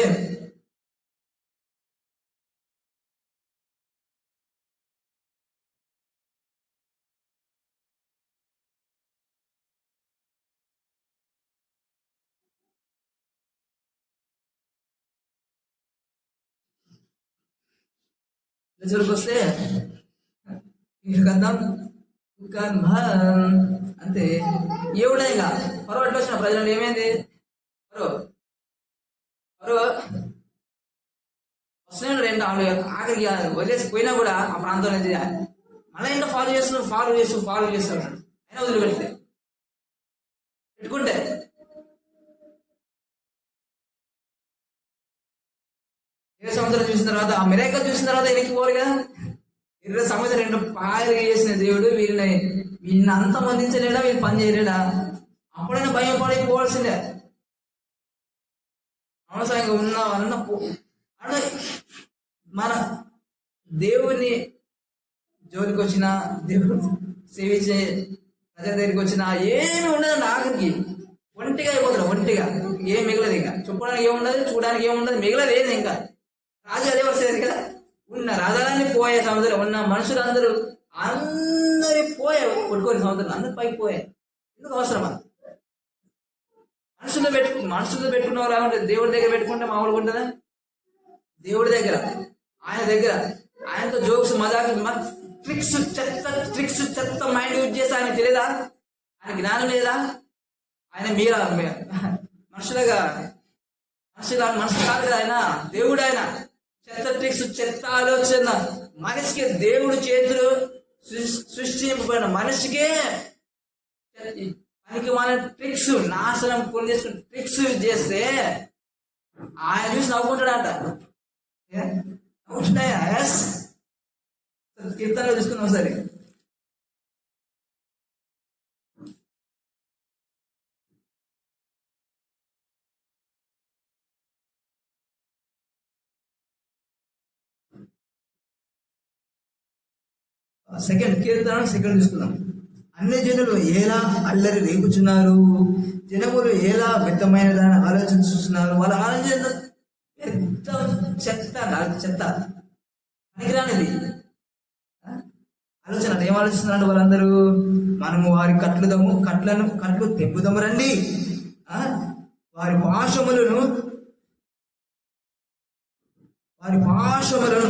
వీళ్ళకద్దాం అంతే. ఏవుడా ఇంకా పర్వాటి వచ్చిన ప్రజలు ఏమైంది? వస్తున్నాడు 2 ఆఖరికి వదిలేసి పోయినా కూడా ఆ ప్రాంతం నుంచి మళ్ళీ ఏంటో ఫాలో చేస్తున్నాడు. అయినా పెట్టుకుంటే ఏ సంవత్సరం చూసిన తర్వాత, ఆ మిరాకిల్ చూసిన తర్వాత వెనక్కి పోరు కదా. 20 సంవత్సరం 2 పాయలు చేసిన దేవుడు వీళ్ళని అంతమందించలేడా? వీళ్ళు పని చేయలేడా? అప్పుడైనా భయం పడిపోవాల్సిందే. అవసరంగా ఉన్నావన్న మన దేవుని జోలికి వచ్చిన, దేవుడు సేవించే ప్రజల దగ్గరికి వచ్చిన ఏమి ఉండదండి. ఆఖరికి ఒంటిగా అయిపోతాడు. ఒంటిగా ఏం మిగలదు. ఇంకా చెప్పడానికి ఏముండదు, చూడడానికి ఏముండదు, మిగలదు ఏది. ఇంకా రాజు అదే వస్తుంది కదా. ఉన్న రాజాలన్నీ పోయే సంవత్సరం, ఉన్న మనుషులందరూ అందరి కొట్టుకొని సంవత్సరం అందరు పైకి పోయాయి. ఎందుకు అవసరమా? మనుషులతో పెట్టుకున్నవారు రాకుంటే దేవుడి దగ్గర పెట్టుకుంటే మామూలుగా ఉంటుందా? దేవుడి దగ్గర, ఆయన దగ్గర, ఆయనతో జోక్స్, మజాక్, ట్రిక్స్ చెత్త మైండ్ యూజ్ చేస్తే ఆయన తెలియదా? ఆయన జ్ఞానం లేదా? ఆయన మనుషులు కాదు కదా. ఆయన దేవుడు. ఆయన చెత్త ట్రిక్స్, చెత్త ఆలోచన. మనిషికి దేవుడు చేతులు సృష్టింపబడిన మనిషికే పనికి మన ట్రిక్స్, నాశనం కొన్ని చేసుకుని ట్రిక్స్ చేస్తే ఆయన చూసి నవ్వుకుంటాడంట. నవ్వుకుంటాయా? కీర్తనలో చూసుకున్నాం ఒకసారి. సెకండ్ చూసుకుందాం. అన్ని జనులు ఎలా అల్లరి రేపుచున్నారు, జనములు ఎలా వ్యక్తమైన దాన్ని ఆలోచించుతున్నారు. వాళ్ళ ఆలోచన పెద్ద చెత్త పనికిరానిది ఆలోచన. ఏం ఆలోచిస్తున్నారు వాళ్ళందరూ? మనము వారి కట్లు తెంపుదాము రండి, వారి పాశములను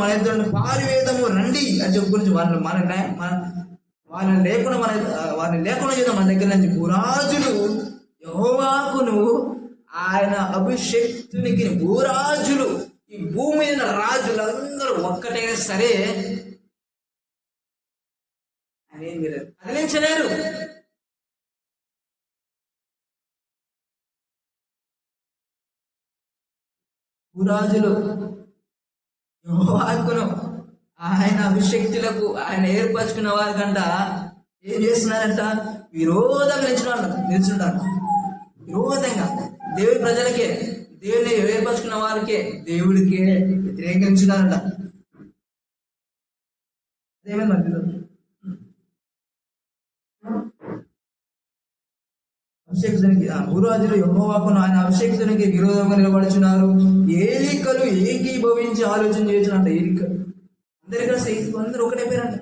మన ఇద్దరు పారివేదము రండి అని చెప్పుకుని వారిని లేకుండా చేద్దాం మన దగ్గర నుంచి. భూరాజులు యెహోవాకును ఆయన అభిషేక్తునికి, భూరాజులు ఈ భూమి మీద రాజులందరూ ఒక్కటే సరే అని కదిలించలేరు. భూరాజులు యెహోవాకును ఆయన అభిషక్తులకు, ఆయన ఏర్పరచుకున్న వారికంట ఏం చేస్తున్నారంట? విరోధంగా నిల్చుంటారు. విరోధంగా దేవుడి ప్రజలకే, దేవుడిని ఏర్పరచుకున్న వారికే, దేవుడికే వ్యతిరేకించున్నారంట. అభిషేక్తునికి, భూరాజులు యెహోవాకును ఆయన అభిషేక్తునికి విరోధంగా నిలబడుచున్నారు. ఏలికలు ఏకీభవించి ఆలోచన చేస్తున్నట్ట. ఏలికలు అందరు ఇక్కడ అందరూ ఒకటే పేరంట,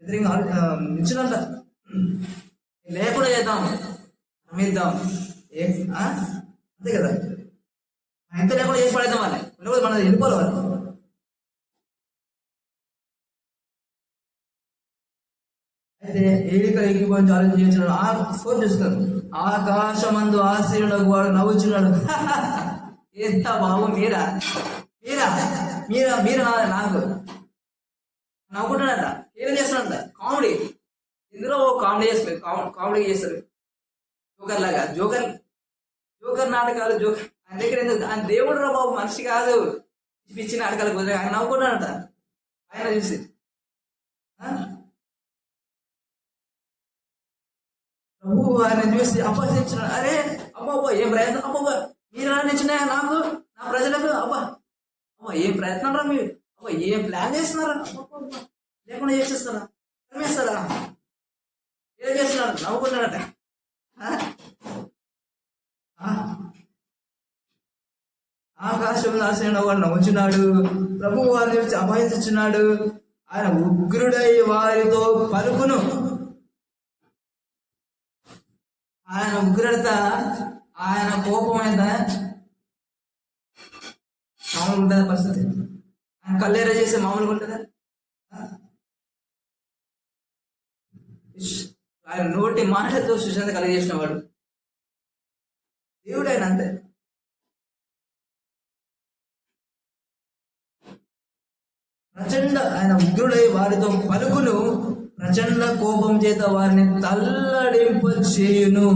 వ్యతిరేకంగా నిల్చునంట. లేకుండా చేద్దాం, అమ్మిద్దాం, అంతే కదా. ఎంత లేకుండా చేసి పడేద్దాం వాళ్ళని, మన వెళ్ళిపోవాలి వాళ్ళు. అయితే ఏలికలు ఏకీభవించి ఆలోచన చేస్తున్నాడు. ఫోన్ చూస్తాడు. ఆకాశమందు ఆశ్చర్యులకు వాడు నవ్వుచున్నాడు. ఎంత బాబు, మీరా నాకు నవ్వుకుంటాడట. ఏం చేస్తాడంట? కామెడీ. ఇందులో కామెడీ చేస్తారు జోకర్ లాగా. జోకర్ నాటకాలు, ఆయన దగ్గర ఎందుకు? ఆయన దేవుడు రా బాబు, మనిషి కాదు. పిచ్చి నాటకాలు కుదిరే ఆయన నవ్వుకుంటాడట. ఆయన చూసి ప్రభు ఆయన చూసి అపహరించినాడు. అరే అబ్బా ఏం ప్రయత్నం, అబ్బా మీరు నిచ్చినాయా నాకు, నా ప్రజలకు, అబ్బా ఏం ప్రయత్నం రా మీరు, అబ్బా ఏం ప్లాన్ చేస్తున్నారా, లేకుండా చేసేస్తారా, కమ్మేస్తారా, ఏం చేస్తున్నాడు? నవ్వుకుంటాడట. ఆకాశంలో ఆశయంలో వాడు నవ్వుచున్నాడు. ప్రభు వారిని వచ్చి అభయించుచున్నాడు. ఆయన ఉగ్రుడై వారితో పలుకును. ఆయన ఉగ్రత, ఆయన కోపం అయితే మామూలుగా ఉంటుందా పరిస్థితి? ఆయన కల్లేర చేస్తే మామూలుగా ఉంటుందా? ఆయన నోటి మాటతో సుశాంత కలిగజేసిన వాడు దేవుడు. ఆయన అంతే. ప్రచండ ఆయన ఉగ్రుడై వారితో పలుకును. ప్రచండ కోపం చేత వారిని తల్లడింప చేయును.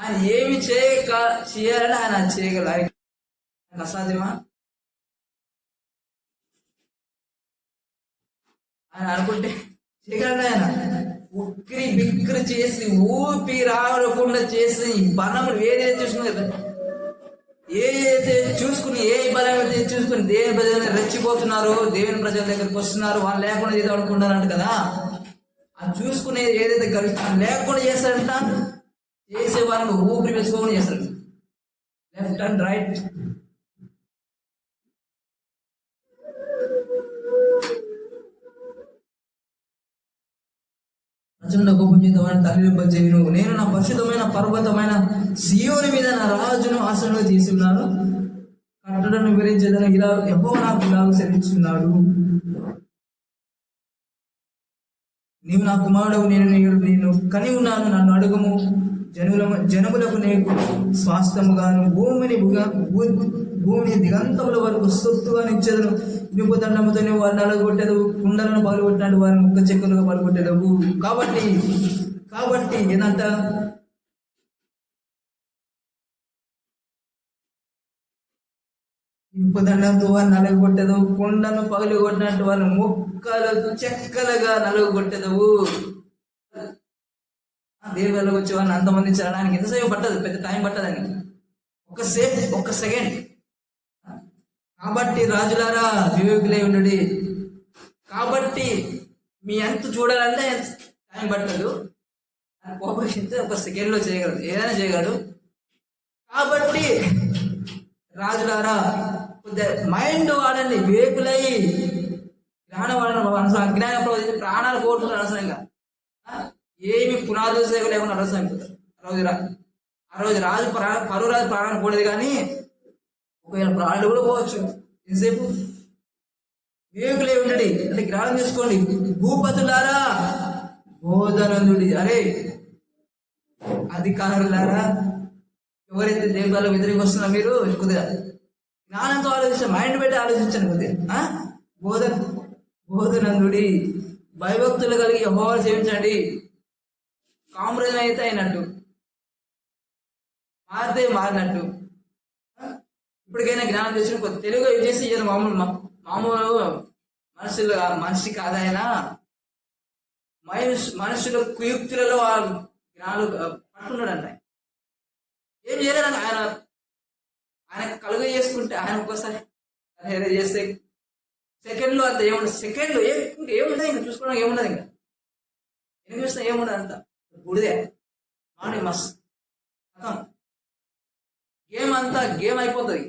ఆయన ఏమి చేయాలని ఆయన చేయగల, అసాధ్యమా? ఆయన అనుకుంటే చేయగలడు. ఆయన ఉక్కిరి బిక్కిరి చేసి, ఊపి రాకుండా చేసి, బలములు ఏదైతే చూసుకుని, ఏదైతే చూసుకుని, ఏ బలం అయితే చూసుకుని దేవుని ప్రజలను రెచ్చిపోతున్నారో, దేవుని ప్రజల దగ్గరికి వస్తున్నారు, వాళ్ళు లేకుండా ఏదో అనుకుంటారంట కదా. అది చూసుకునేది ఏదైతే గడుస్తాను లేకుండా చేస్తారంట, చేసే వాళ్ళని ఊపిరి వేసుకోకుండా చేస్తారు. Left and right. ప్రచండ కోపం చేత వారిని తల్లింపజేయును. నేను నా పరిశుద్ధమైన పర్వతమైన సియోని మీద నా రాజును ఆసనంలో తీసి ఉన్నాను. కట్టడను వివరించేదని ఇలా యెహోవా నాకు ఇలా సెలవిస్తున్నాడు. నీవు నా కుమారుడవు, నేను కని ఉన్నాను, నన్ను అడుగుము. జనములకు నీకు స్వాస్థ్యముగాను భూమిని దిగంతముల వరకు సొత్తుగా నిచ్చేదను. ఇనుప దండముతో వారిని నలగొట్టేదవు, కుండలను పలుగొట్టినట్టు వారిని ముక్క చెక్కులుగా పలుగొట్టేదవు. కాబట్టి ఏంటంట, ఇనుప దండంతో వారిని నలగొట్టేదవు, కుండను పగులుగొట్టినట్టు వారిని ముక్కలు చెక్కలుగా నలుగొట్టేదవు. దేవుని వెళ్ళకి వచ్చే వారిని అంతమంది చరణానికి ఎంతసేపు పట్టదు, పెద్ద టైం పట్టదని, ఒక్క సెకండ్. కాబట్టి రాజులారా వివేకులై ఉండు. కాబట్టి మీ అంత చూడాలంటే టైం పట్టదు, కోపగిస్తే ఒక సెకండ్లో చేయగలదు, ఏదైనా చేయగలడు. కాబట్టి రాజులారా కొద్దిగా మైండ్ వాడండి, వివేకులై జ్ఞానం వాడడం అనవసరం, అజ్ఞానం ప్రాణాలు కోరుకుంటారు అనవసరంగా, ఏమి పునాదులు సేవ లేకుండా అనవసరం. ఆ రోజు రాజు పరువు ప్రాణాలు పోలేదు, కానీ ఒకవేళ ప్రాణాలు కూడా పోవచ్చు. ఎంతసేపు వివేకులే ఉండండి అంటే జ్ఞానం చేసుకోండి. భూపతులారా బోధనందుడి, అరే అధికారులారా, ఎవరైతే దేవుళ్ళ వ్యతిరేకంగా వస్తున్నారో మీరు కొద్దిగా జ్ఞానంతో ఆలోచించండి, మైండ్ పెట్టి ఆలోచించండి కొద్దిగా. బోధనందుడి, భయభక్తులు కలిగి యెహోవాను సేవించండి. కాంప్రమైజ్ అయితే అయినట్టు, మారితే మారినట్టు. ఇప్పటికైనా జ్ఞానం తెచ్చిన తెలుగు చేసి మామూలు మనిషి కాదైనా మనుషుల కుయుక్తులలో జ్ఞానాలు పట్టున్నాడంట. ఏం చేయలేదండి ఆయన కలుగ చేసుకుంటే, ఆయన ఒక్కోసారి చేస్తే సెకండ్లో అంత ఏముండదు, సెకండ్లో ఏముండదు, ఇంకా చూసుకోవడానికి ఏముండదు, ఇంకా ఏం చూసినా ఏముండదు, అంత గుడిదే మార్నింగ్ మస్ గేమ్ అయిపోతుంది.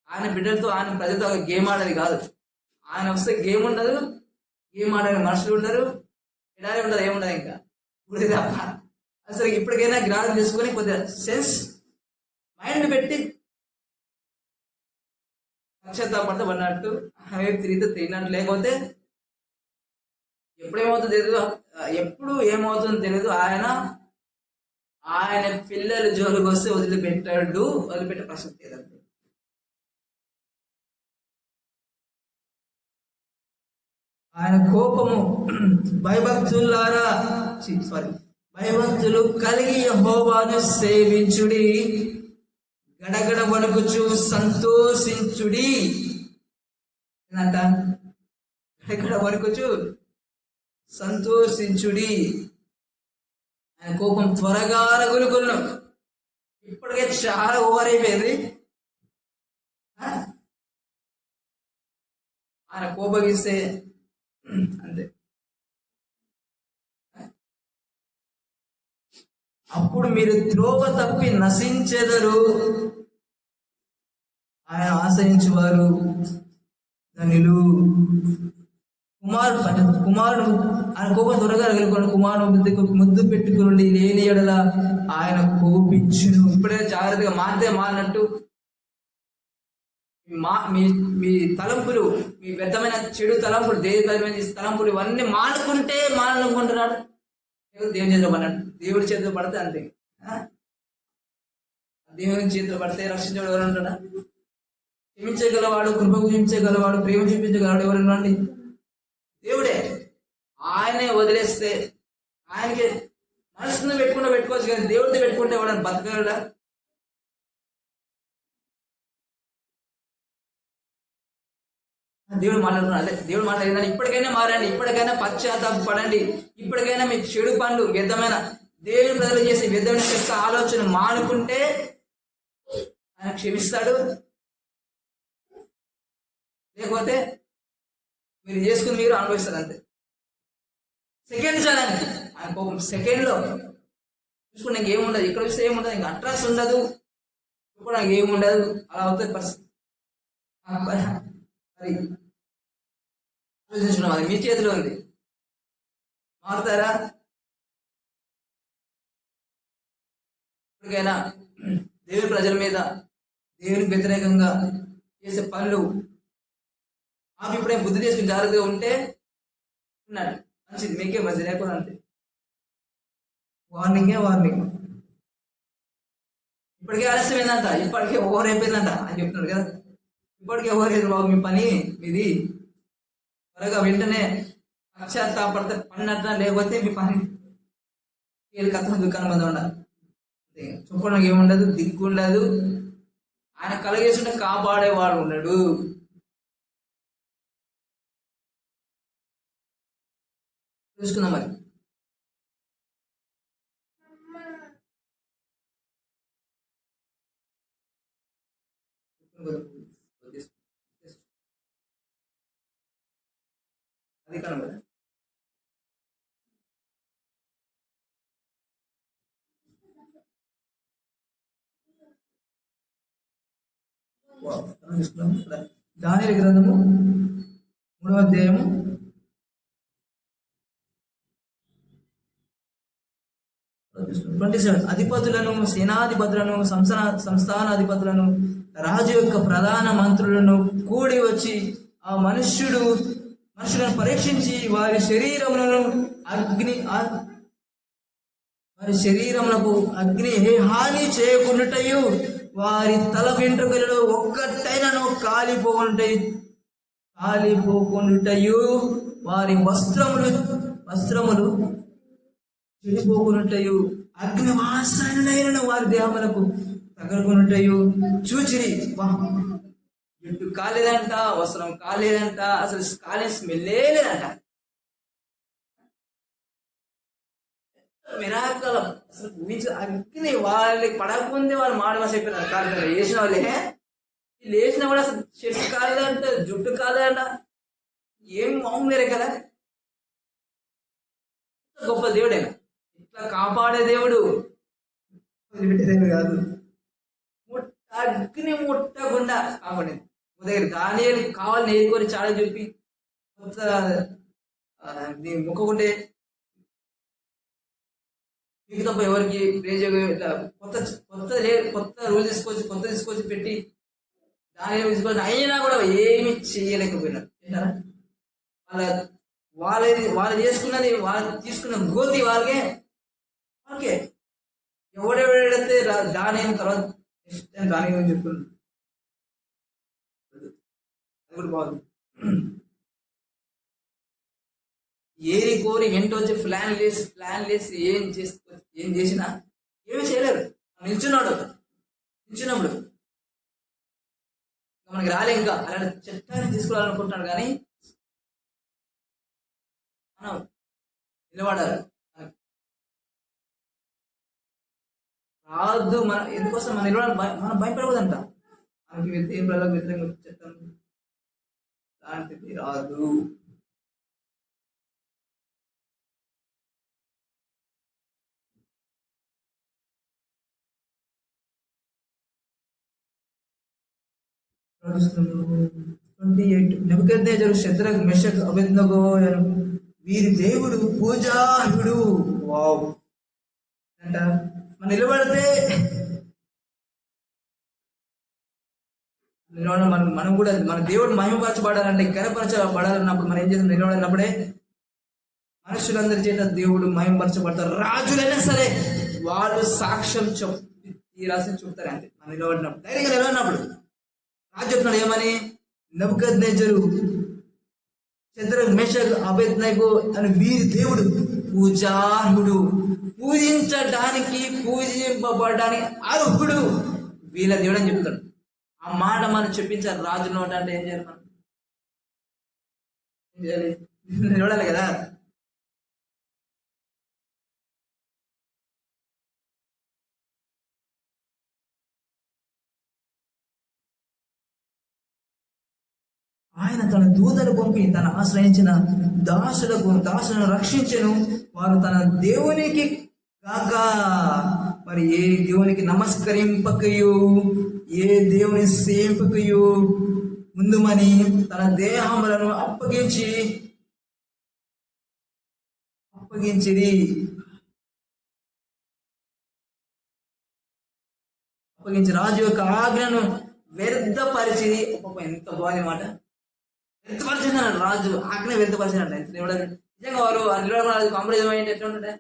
ఆయన బిడ్డలతో ఆయన ప్రజలతో గేమ్ ఆడేది కాదు. ఆయన వస్తే గేమ్ ఉండదు, గేమ్ ఆడే మనుషులు ఉండరు, ఎడారి ఉండదు, ఏముండదు, ఇంకా గుడి తప్ప. అసలు ఇప్పటికైనా జ్ఞానం తీసుకొని కొద్దిగా సెన్స్ మైండ్ పెట్టి పడితే పడినట్టు తిరిగితే తిరిగినట్టు, లేకపోతే ఎప్పుడు ఏమవుతుందో తెలియదు. ఆయన పిల్లలు జోలికి వస్తే వదిలిపెట్టే ప్రసక్తి లేదండి. ఆయన కోపము భయభక్తులు కలిగి యెహోవాను సేవించుడి, గడగడ వణుకుచు సంతోషించుడి. ఏంటంట, గడగడ వణుకుచు సంతోషించుడి. ఆయన కోపం త్వరగా రగులుకును. ఇప్పటికే చాలా ఓవర్ అయిపోయింది. ఆయన కోపగిస్తే అంతే. అప్పుడు మీరు త్రోవ తప్పి నశించెదరు. ఆయన ఆశ్రయించేవారు ధనులు. కుమారుడు ఆయన కోపం త్వరగా రగులుకొని కుమారుడు ముద్దు పెట్టుకుని లేని ఎడల ఆయన కోపించును. ఇప్పుడే జాగ్రత్తగా మారినట్టు మీ తలంపులు, మీ వ్యర్థమైన చెడు తలంపులు, దేవమైన తలంపులు ఇవన్నీ మానుకుంటున్నాడు. దేవుని చేతిలో పడినట్టు, దేవుడి చేతిలో పడితే అంతే. దేవుని చేతిలో పడితే రక్షించేవాడు ఎవరు ఉంటాడా? క్షమించగలవాడు, కృప చూపించగలవాడు, ప్రేమ చూపించగలవాడు ఎవరండి? దేవుడే. ఆయనే వదిలేస్తే ఆయనకి మనసును పెట్టుకోవచ్చు, కానీ దేవుడితో పెట్టుకుంటే ఎవడని బతకగలడా? దేవుడు మాట్లాడుతున్నాడు. అదే దేవుడు మాట్లాడుతున్నాడు. ఇప్పటికైనా మారండి, ఇప్పటికైనా పశ్చాత్తాపడండి, ఇప్పటికైనా మీ చెడు పనులు, వ్యర్థమైన దేవుని ప్రజలు చేసి వ్యర్థమైన చెత్త ఆలోచన మానుకుంటే ఆయన క్షమిస్తాడు. లేకపోతే మీరు చేసుకుని మీరు అనుభవిస్తారు అంతే. సెకండ్ చాలని ఆయన కోపం సెకండ్లో చూసుకుని నాకు ఏముండదు, ఇక్కడ చూస్తే ఏముండదు, ఇంకా అట్రాక్స్ ఉండదు, ఇప్పుడు నాకు ఏముండదు, అలా అవుతుంది పరిస్థితి. మరి ఆలోచించడం అది మీ చేతిలో ఉంది. మారుతారా? ఇప్పటికైనా దేవుని ప్రజల మీద, దేవునికి వ్యతిరేకంగా చేసే పనులు ఆమె ఇప్పుడే బుద్ధి చేసుకుని జాగ్రత్తగా ఉంటే ఉన్నాడు మంచిది, మీకే మంచిది, లేకపోతే అంతే. వార్నింగే వార్నింగ్. ఇప్పటికే ఆలస్యమైందంట, ఇప్పటికే ఓవర్ అయిపోయిందంట అని చెప్తున్నాడు కదా. ఇప్పటికే ఓవర్ అయింది బాబు మీ పని ఇది, త్వరగా వెంటనే పశ్చాత్తాపడితే పడినట్ట, లేకపోతే మీ పని కథ దుకాణం మీద ఉండాలి. చూపడానికి ఏముండదు, దిక్కు ఉండదు. ఆయన కలగేసుంటే కాపాడేవాడు ఉన్నాడు. చూసుకుందాం మరి. అది కాలం కదా. దానియేలు గ్రంథము 3వ అధ్యాయము 27. అధిపతులను, సేనాధిపతులను, సంస్థానాధిపతులను, రాజు యొక్క ప్రధాన మంత్రులను కూడి వచ్చి ఆ మనుషులను పరీక్షించి వారి శరీరములకు అగ్ని హాని చేయకుండాటయు, వారి తల వెంట్రుకలలో ఒక్కటైనను కాలిపోకుండాటయు, వారి వస్త్రములు చెడిపోకున్నట్టయు, అగ్నివాసనైన వారి దేహములకు తగలుకున్నట్టయు చూచిరి. జుట్టు కాలేదంట, వస్త్రం కాలేదంట, అసలు కాలే స్మెల్లే లేదంట. మిరాకలం అసలు అగ్ని వాళ్ళకి పడకముందే వాళ్ళు మాట భాష అయిపోయినారు. కాలు వేసిన వాళ్ళే లేచిన కూడా అసలు చెట్టు కాలేదంట, జుట్టు కాలేదంట. ఏం మామూలే కదా, గొప్ప దేవుడైనా, ఇట్లా కాపాడే దేవుడు, దేవుడు కాదు. అగ్ని ముట్టకుండా కాపాడేది. ఉదయం దానియేలు కావాలని ఏరుకొని చాలా చెప్పి కొత్త మొక్కకుంటే మీకు తప్ప ఎవరికి కొత్త రూల్ తీసుకొచ్చి పెట్టి దానిలో తీసుకొని అయినా కూడా ఏమి చేయలేకపోయినారు. ఏంటారా, వాళ్ళు చేసుకున్నది, వాళ్ళు తీసుకున్న గోతి వాళ్ళకే ఎవడెవడైతే దాని తర్వాత దాని గురించి చెప్తున్నాడు. అది కూడా బాగుంది. ఏరి కోరి వెంట వచ్చి ప్లాన్ లేసి ఏం చేసినా ఏమీ చేయలేరు. నిల్చున్నప్పుడు మనకి రాలే, ఇంకా అలాంటి చట్టాన్ని తీసుకురావాలనుకుంటున్నాడు, కానీ మనం నిలబడాలి. రాదు మన ఎందుకోసం మనం నిలబడాలి, మనం భయపడకూడదంట. మనకి వ్యతిరేకంగా చట్టం లాంటిది రాదు. నెబుకద్నెజరు, షద్రక్, మెషక్, అబేద్నెగో వీరి దేవుడు పూజార్హుడు. వావ్ అంట. మనం నిలబడితే మనం కూడా మన దేవుడు మహిమపరచబడాలంటే, గణపరచబడాలన్నప్పుడు మనం ఏం చేస్తాం? నిలబడినప్పుడే మనుషులందరి చేత దేవుడు మహిమపరచబడతారు. రాజులైనా సరే వాళ్ళు సాక్ష్యం ఈ రాసి చెప్తారు అంతే. మనం నిలబడినప్పుడు, ధైర్యంగా నిలబడినప్పుడు రాజు చెప్తున్నాడు ఏమని? నెబుకద్నెజరు, షద్రక్, మెషక్, అబేద్నెగో అని వీరి దేవుడు పూజార్హుడు, పూజించడానికి పూజింపబడడానికి అర్హుడు వీళ్ళ దేవుడు అని చెప్తాడు. ఆ మాట మనం చెప్పించాలి రాజు నోట. అంటే ఏం చేయాలి? మనం ఏం చేయాలి? నిలబడాలి కదా. ఆయన తన దూతను పంపి తన ఆశ్రయించిన దాసులను రక్షించెను. వారు తన దేవునికి కాక మరి ఏ దేవునికి నమస్కరింపకయు, ఏ దేవుని సేవకయు ముందుమని తన దేహములను అప్పగించిరి. రాజు యొక్క ఆజ్ఞను వ్యర్థపరిచిరి. ఎంత బాగుంది మాట, వ్యర్థపరిచిందన్నాడు రాజు. ఆజ్ఞ వ్యర్థపరిచినట్టు నిజంగా వారు కాంప్రమైజ్ అయ్యేది ఎట్లా ఉంటుంటే,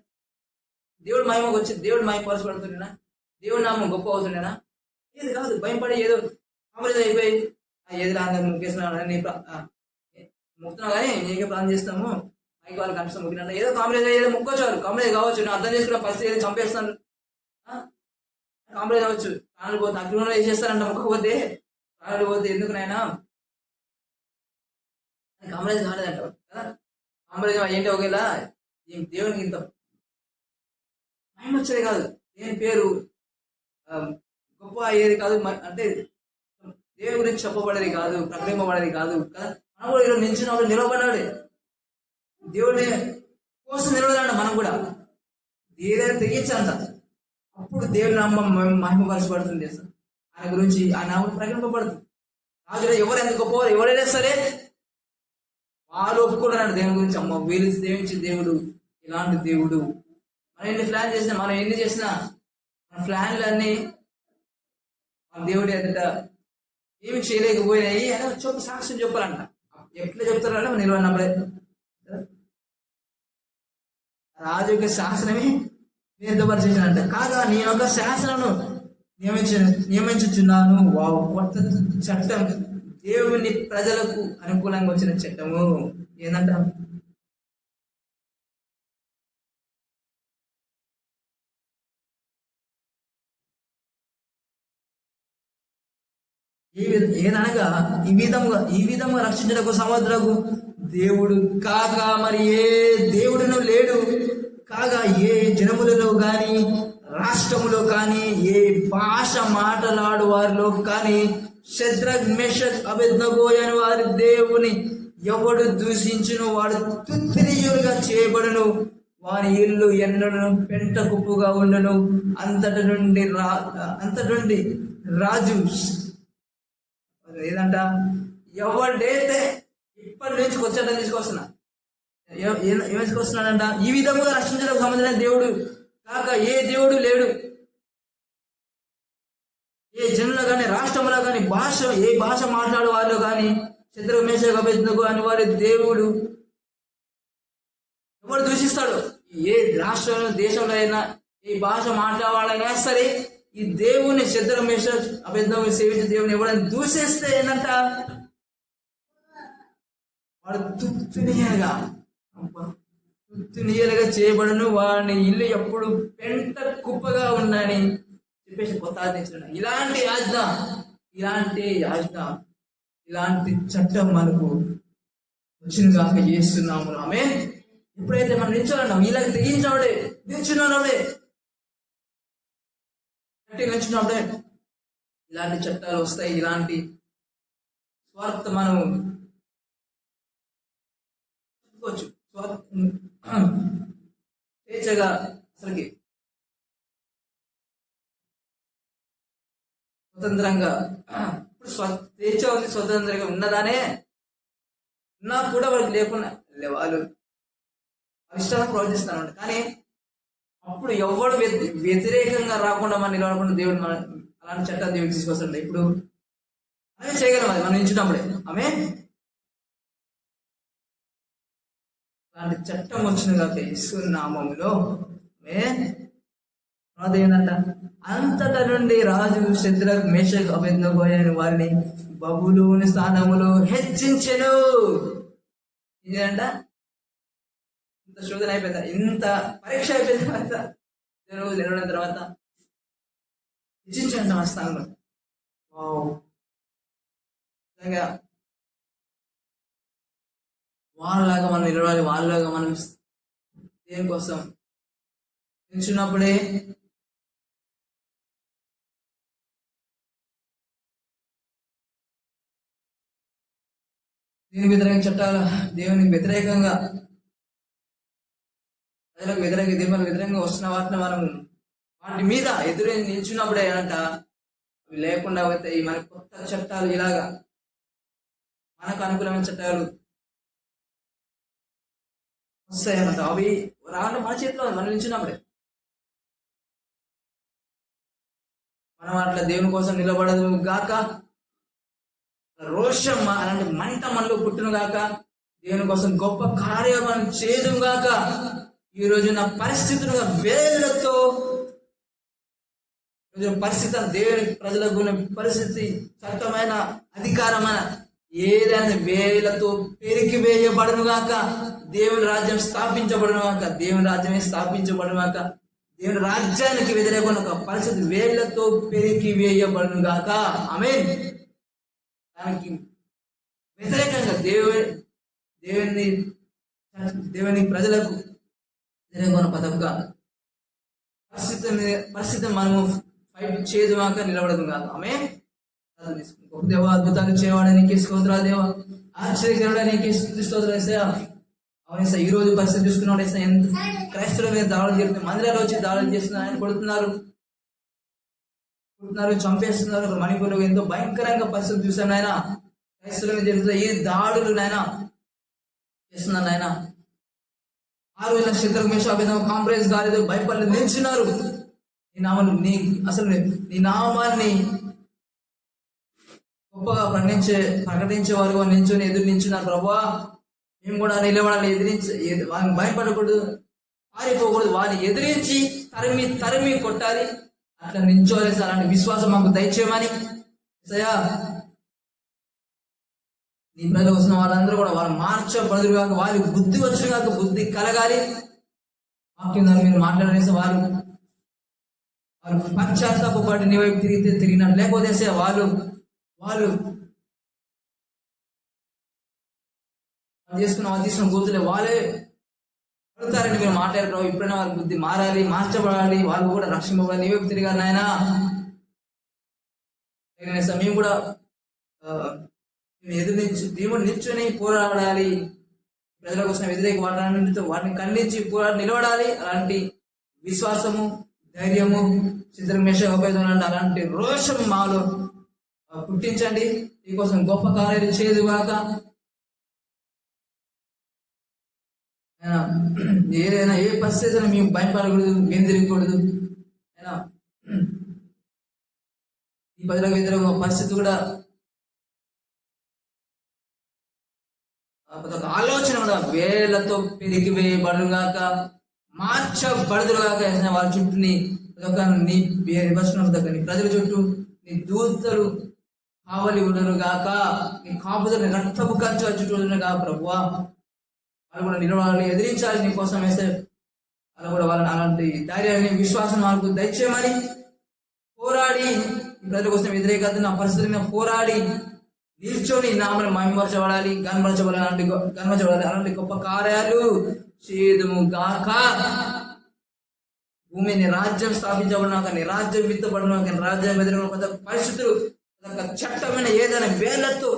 దేవుడు మహిమకు వచ్చి దేవుడు మహిమపరచబడుతున్నా, దేవుడి నామం గొప్ప అవుతుండేనా? ఏది కాదు. భయపడి ఏదో కాంప్రమైజ్ అయిపోయి ఏది రాగా ముఖ్యేస్తున్నావు ముక్తున్నావు కానీ నీకే ప్లాన్ చేస్తాము మైకి వాళ్ళు కనిపిస్తాం ముఖ్యంగా ఏదో కాంప్రమైజ్ అయ్యేదో ముక్కొచ్చారు. కాంప్రమైజ్ కావచ్చు, నేను అర్థం చేసుకున్న పరిస్థితి ఏదో చంపేస్తాను కాంప్రమైజ్ అవ్వచ్చు. ప్రాణాలు పోతే అగ్నిలో వేసేస్తారంట ముక్కపోతే ప్రాణాలు పోతే ఎందుకు నాయనా కాంప్రమైజ్ కాలేదంట కదా. కాంప్రమైజ్ ఏంటి ఒకేలా దేవునికి ఇంత భయం వచ్చేది కాదు, దేని పేరు గొప్ప అయ్యేది కాదు, అంటే దేవుని గురించి చెప్పబడేది కాదు, ప్రకటింపబడేది కాదు కదా. మనం కూడా ఈరోజు నిలిచినప్పుడు నిలబడ్డాడు దేవుడి కోసం నిలబడాలి. మనం కూడా ఏదైనా తెగించంత అప్పుడు దేవుని నామం మహిమపరచబడుతుంది. ఆయన గురించి ఆ నామం ప్రకటింపబడుతుంది. రాజులో ఎవరు ఎంత గొప్పవారు ఎవరైనా సరే వాళ్ళు ఒప్పుకుంటున్నాడు దేవుని గురించి. అమ్మ వీళ్ళు సేవించే దేవుడు ఇలాంటి దేవుడు. మనం ఎన్ని ప్లాన్ చేసినా, మనం ఎన్ని చేసినా మన ప్లాన్లన్నీ మన దేవుడి ఎదుట ఏమి చేయలేకపోయినాయి అని చొప్పు సాక్ష్యం చెప్పాలంట. ఎట్లా చెప్తారంటే మనం నిలబడినప్పుడే రాజు యొక్క శాసనమే నిర్ధపరిచేసానంట. కాగా నేను ఒక శాసనను నియమించుచున్నాను. కొత్త చట్టం, దేవుని ప్రజలకు అనుకూలంగా వచ్చిన చట్టము ఏంటంట? ఏదనగా ఈ విధంగా రక్షించడానికి సముద్రకు దేవుడు కాక మరి ఏ దేవుడును లేడు. కాగా ఏ జనములలో కానీ రాష్ట్రములో కానీ ఏ భాష మాట్లాడు వారిలో కానీ శద్రక్ మేషక్ అబేద్నెగో అని వారి దేవుని ఎవడు దూషించును వాడు తుత్తినియులుగా చేయబడును. వారి ఇల్లు ఎన్నడను పెంట కుప్పుగా ఉండును. అంతటి నుండి రాజు ఏదంట ఎవడైతే ఇప్పటి నుంచి వచ్చేటం తీసుకొస్తున్నా ఏమేసుకొస్తున్నాడంట? ఈ విధముగా రక్షించడానికి సంబంధించిన దేవుడు కాక ఏ దేవుడు లేడు. ఏ జనులో కానీ రాష్ట్రంలో కానీ ఏ భాష మాట్లాడే వాళ్ళు కానీ శద్రక్ మేషక్ అబేద్నెగో అని వారి దేవుడు ఎవరు దూషిస్తాడు? ఏ రాష్ట్రంలో దేశంలో అయినా ఏ భాష మాట్లాడాలైనా సరే ఈ దేవుని శద్రక్ మేషక్ అబేద్నెగో సేవించే దేవుని ఎవరైనా దూషిస్తే ఏంటంట వాడు తుత్తునియలుగా చేయబడును. వాడిని ఇల్లు ఎప్పుడు పెంట కుప్పగా ఉందని చెప్పేసి కొత్త ఆజ్ఞ. ఇలాంటి ఇలాంటి చట్టం మనకు వచ్చిన కాక చేస్తున్నాము. ఆమె ఎప్పుడైతే మనం నిల్చోన్నాం ఇలాగ తెగించాడే నిల్చున్నాడే నిల్చున్నప్పుడే ఇలాంటి చట్టాలు వస్తాయి. ఇలాంటి స్వార్థ మనం చెప్పుకోవచ్చు. స్వేచ్ఛగా అసలుకి స్వతంత్రంగా ఇప్పుడు స్వేచ్ఛ ఉంది, స్వతంత్రంగా ఉన్నదానే ఉన్నా కూడా వాళ్ళకి లేకుండా వాళ్ళు ఇష్టాలను ప్రవర్తిస్తాను. కానీ అప్పుడు ఎవడు వ్యతిరేకంగా రాకుండా మనం నిలబడకుండా దేవుడు మన అలాంటి చట్టాలు దేవుడు తీసుకొస్తాడు. ఇప్పుడు అదే చేయగలం, అది మనం నిల్చున్నప్పుడే ఆమె అలాంటి చట్టం వచ్చిన కాక యేసు నామములో ఏంటంట అంతట నుండి రాజు శద్రక్ మేషక్ అబేద్నెగో అయిన వారిని బబులోను స్థానములో హెచ్చించెను. ఇదేంట ఇంత శోధన అయిపోయిందా, ఇంత పరీక్ష అయిపోయిన తర్వాత నిలబడిన తర్వాత హెచ్చించండి ఆ స్థానంలో. నిజంగా వాళ్ళలాగా మనం నిలబడాలి, వాళ్ళలాగా మనం దేనికోసం నిల్చున్నప్పుడే దీనికి వ్యతిరేక చట్టాలు దేవునికి వ్యతిరేకంగా ప్రజలకు దేవునికి వ్యతిరేకంగా వస్తున్న వాటిని మనం వాటి మీద ఎదురు నిల్చున్నప్పుడే అంట అవి లేకుండా అవుతాయి. మనకు కొత్త చట్టాలు ఇలాగా మనకు అనుకూలమైన చట్టాలు వస్తాయన్నమాట. అవి రావడం మన చేతిలో మనం నిల్చున్నప్పుడే మనం అట్లా దేవుని కోసం నిలబడదు గాక, రోషం అలాంటి మంట మనలో పుట్టును గాక, దేవుని కోసం గొప్ప కార్యక్రమం చేయడం గాక. ఈ రోజు నా పరిస్థితులుగా వేళ్లతో పరిస్థితి, దేవుని ప్రజలకు ఉన్న పరిస్థితి, చట్టమైన అధికారమైన ఏదైనా వేలతో పెరికి వేయబడును గాక, దేవుని రాజ్యం స్థాపించబడును గాక, దేవుని రాజ్యమే స్థాపించబడును గాక, దేవుని రాజ్యానికి వ్యతిరేకమైన ఒక పరిస్థితి వేళ్లతో పెరికి వేయబడును గాక. ఆమేన్. దానికి వ్యతిరేకంగా దేవుని ప్రజలకు వ్యతిరేకమైన పదవుగా పరిస్థితి మనము ఫైట్ చేయదు గాక, నిలబడదు గాక. ఆమేన్. గొప్ప దేవ, అద్భుతాలు చేయవాడానికి స్తోత్రాలు దేవ, ఆశ్చర్యకరుడానికి స్తోత్రాలు యేసయ్యా. అవును, ఈ రోజు పరిస్థితి చూసుకున్నాడు ఎంత క్రైస్తవుల మీద దాడులు జరుగుతుంది, మందిరాలు వచ్చి దాడులు చేస్తున్నారు, ఆయన కొడుతున్నారు, చంపేస్తున్నారు. మణిపూర్లో ఎంతో భయంకరంగా పరిస్థితి చూశాను ఆయన. క్రైస్తవుల మీద జరుగుతుంది ఈ దాడులు నాయన చేస్తున్నాను ఆయన. 6 వేల శత్రుఘ్న మేషాభిధం కాంప్రమైజ్ కాలేదు, భయపడి నిల్చున్నారు. నీ నామాన్ని గొప్పగా ప్రకటించే వారు నిల్చొని ఎదురు నిల్చున్నారు. ప్రభువా, మేము కూడా నిలబడాలి, వారిని భయపడకూడదు, పారిపోకూడదు, వారిని ఎదిరించి తరిమి కొట్టాలి, అట్లా నిల్చోవాలి. అలాంటి విశ్వాసం మాకు దయచేయమని యేసయ్యా. నీ ప్రజలు వస్తున్న వాళ్ళందరూ కూడా వారు మార్చబడుదురు కాక, వారి బుద్ధి వచ్చును కాక, బుద్ధి కలగాలి. వాక్యం మీరు మాట్లాడేసి వారు పశ్చాత్తాపడి నీ వైపు తిరిగినట్టు, లేకపోతే వాళ్ళు తీసుకున్న గుర్తులే వాళ్ళే పడతారని మీరు మాట్లాడారు. ఇప్పుడైనా వారి బుద్ధి మారాలి, మార్చబడాలి, వాళ్ళు కూడా రక్షింపబడాలి, నీ వైపు తిరిగారు నాయన. మేము కూడా దేవుడు నిల్చొని పోరాడాలి, ప్రజల కోసం వ్యతిరేక వాటిని ఖండించి నిలబడాలి. అలాంటి విశ్వాసము, ధైర్యము, చిత్రమేష అలాంటి రోషం మాలో పుట్టించండి. మీకోసం గొప్ప కార్యాలు చేయదుగాక. ఏదైనా ఏ పరిస్థితి మేము భయపడకూడదు, వెందిరగకూడదు. ఈ ప్రజలకు వ్యతిరేక పరిస్థితి కూడా ఆలోచన కూడా వేళ్లతో పెరిగి వేయబడుగాక, మార్చబడుదురుగాక. వాళ్ళ చుట్టూ నీ ప్రజల చుట్టూ నీ దూతలు కావలి ఉండరు గాక, నీ కాపుదలు రక్తపు కంచె చుట్టూ కాక. ప్రభువా, వాళ్ళు కూడా నిలబడాలి, ఎదిరించాలి నీ కోసం వేస్తే. అలా కూడా వాళ్ళని అలాంటి ధైర్యాన్ని, విశ్వాసం వాళ్ళకు దయచేయమని పోరాడి, ప్రజల కోసం వ్యతిరేకత నా పరిస్థితి మీద పోరాడి నిల్చొని నామని మహిమపరచబడాలి, గణపరచబడాలి, అలాంటి గొప్ప కార్యాలు చేదుము గాక. భూమిని రాజ్యం స్థాపించబడినాక, నీ రాజ్యం విత్తబడినాక, రాజ్యం వ్యతిరేక పరిస్థితులు, చట్టమైన ఏదైనా వేళ్లతో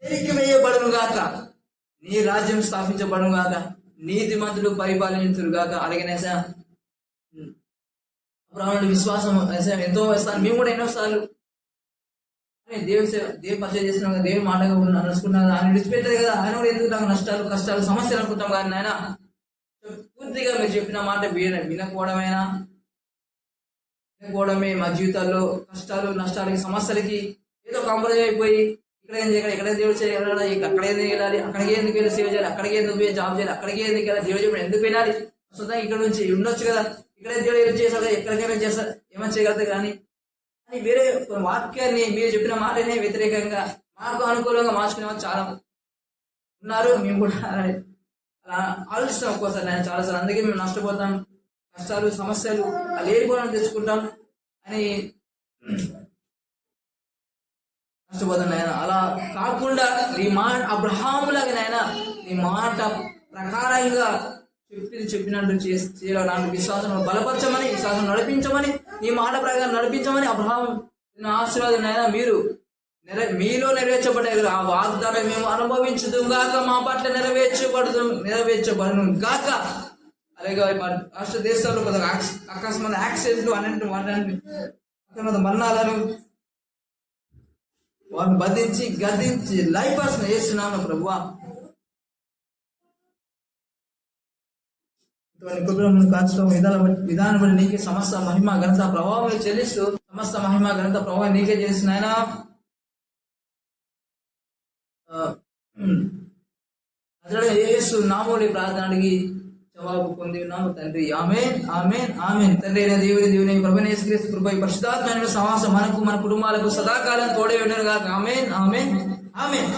తిరిగి వేయబడును గాక, నీ రాజ్యం స్థాపించబడును గాక, నీతిమంతులు పరిపాలించురు గాక. అలాగేనేసా అబ్రాహాముడి విశ్వాసం ఎంతో వేస్తాను. మేము కూడా ఎన్నోసార్లు దేవుడు పరిచయం చేస్తున్నాం, దేవుని మాటగా నడుచుకున్నాం, ఆయన విడిచిపెట్టదు కదా. ఆయన కూడా ఎందుకు నాకు నష్టాలు, కష్టాలు, సమస్యలు అనుకుంటాం. కానీ ఆయన పూర్తిగా మీరు చెప్పిన మాట వినకపోవడమే మా జీవితాల్లో కష్టాలు, నష్టాలకి, సమస్యలకి ఏదో కాంప్రమైజ్ అయిపోయి ఇక్కడేం చేయాలి, ఎక్కడైనా దేవుడు చేయాలి, అక్కడికి ఎందుకు వెళ్ళాలి, అక్కడికి ఎందుకు వెళ్ళి సేవ చేయాలి, అక్కడికి ఎందుకు జాబ్ చేయాలి, అక్కడికి ఎందుకు వెళ్ళాలి, దేవుడు ఎందుకు వెళ్ళాలి, సొంతంగా ఇక్కడ నుంచి ఉండొచ్చు కదా, ఇక్కడే దేవుడు ఏం చేశారు, ఎక్కడికైనా చేస్తారు, ఏమైనా చేయగలుగుతారు. కానీ అని వేరే వాక్యాన్ని, మీరు చెప్పిన మాటనే వ్యతిరేకంగా మాకు అనుకూలంగా మార్చుకునే వాళ్ళు చాలా ఉన్నారు. మేము కూడా అలా ఆలోచిస్తాం ఒక్కోసారి, నేను చాలాసార్లు. అందుకే మేము నష్టపోతాం, కష్టాలు, సమస్యలు లేనిపోవడం తెచ్చుకుంటాం అని నష్టపోతాం నాయన. అలా కాకుండా నీ మాట అబ్రహాములాగా నాయన, నీ మాట ప్రకారంగా చెప్పినట్టు చేయాలి. విశ్వాసం బలపరచమని, విశ్వాసం నడిపించమని, నీ మాట ప్రకారం నడిపించమని అబ్రహాము ఆశీర్వాదం నాయన. మీలో నెరవేర్చబడే ఆ వాగ్దానం మేము అనుభవించదు గాక, మా పట్ల నెరవేర్చబడును గాక. అలాగే రాష్ట్ర దేశాల్లో అకస్మాత్ యాక్సిడెంట్లు అన్నట్టు మరణాలను వారిని బంధించి గద్దించి లైఫ్ పర్సన్ చేస్తున్నాను ప్రభువా. కాల్చడం విధానం బట్టి నీకే సమస్త మహిమ ఘనత ప్రభావం చెల్లిస్తూ, సమస్త మహిమ ఘనత ప్రభావం నీకే చేసిన ఆయన. యేసు నామములో ప్రార్థన అడిగి జవాబు పొంది ఉన్నాము తండ్రి. ఆమేన్, ఆమేన్, ఆమేన్. తండ్రి అయిన దేవుని ప్రభువైన యేసుక్రీస్తు కృప, ఈ పరిశుద్ధాత్మ సహవాసం మనకు మన కుటుంబాలకు సదాకాలం తోడే ఉండను గాక. ఆమేన్, ఆమేన్, ఆమేన్.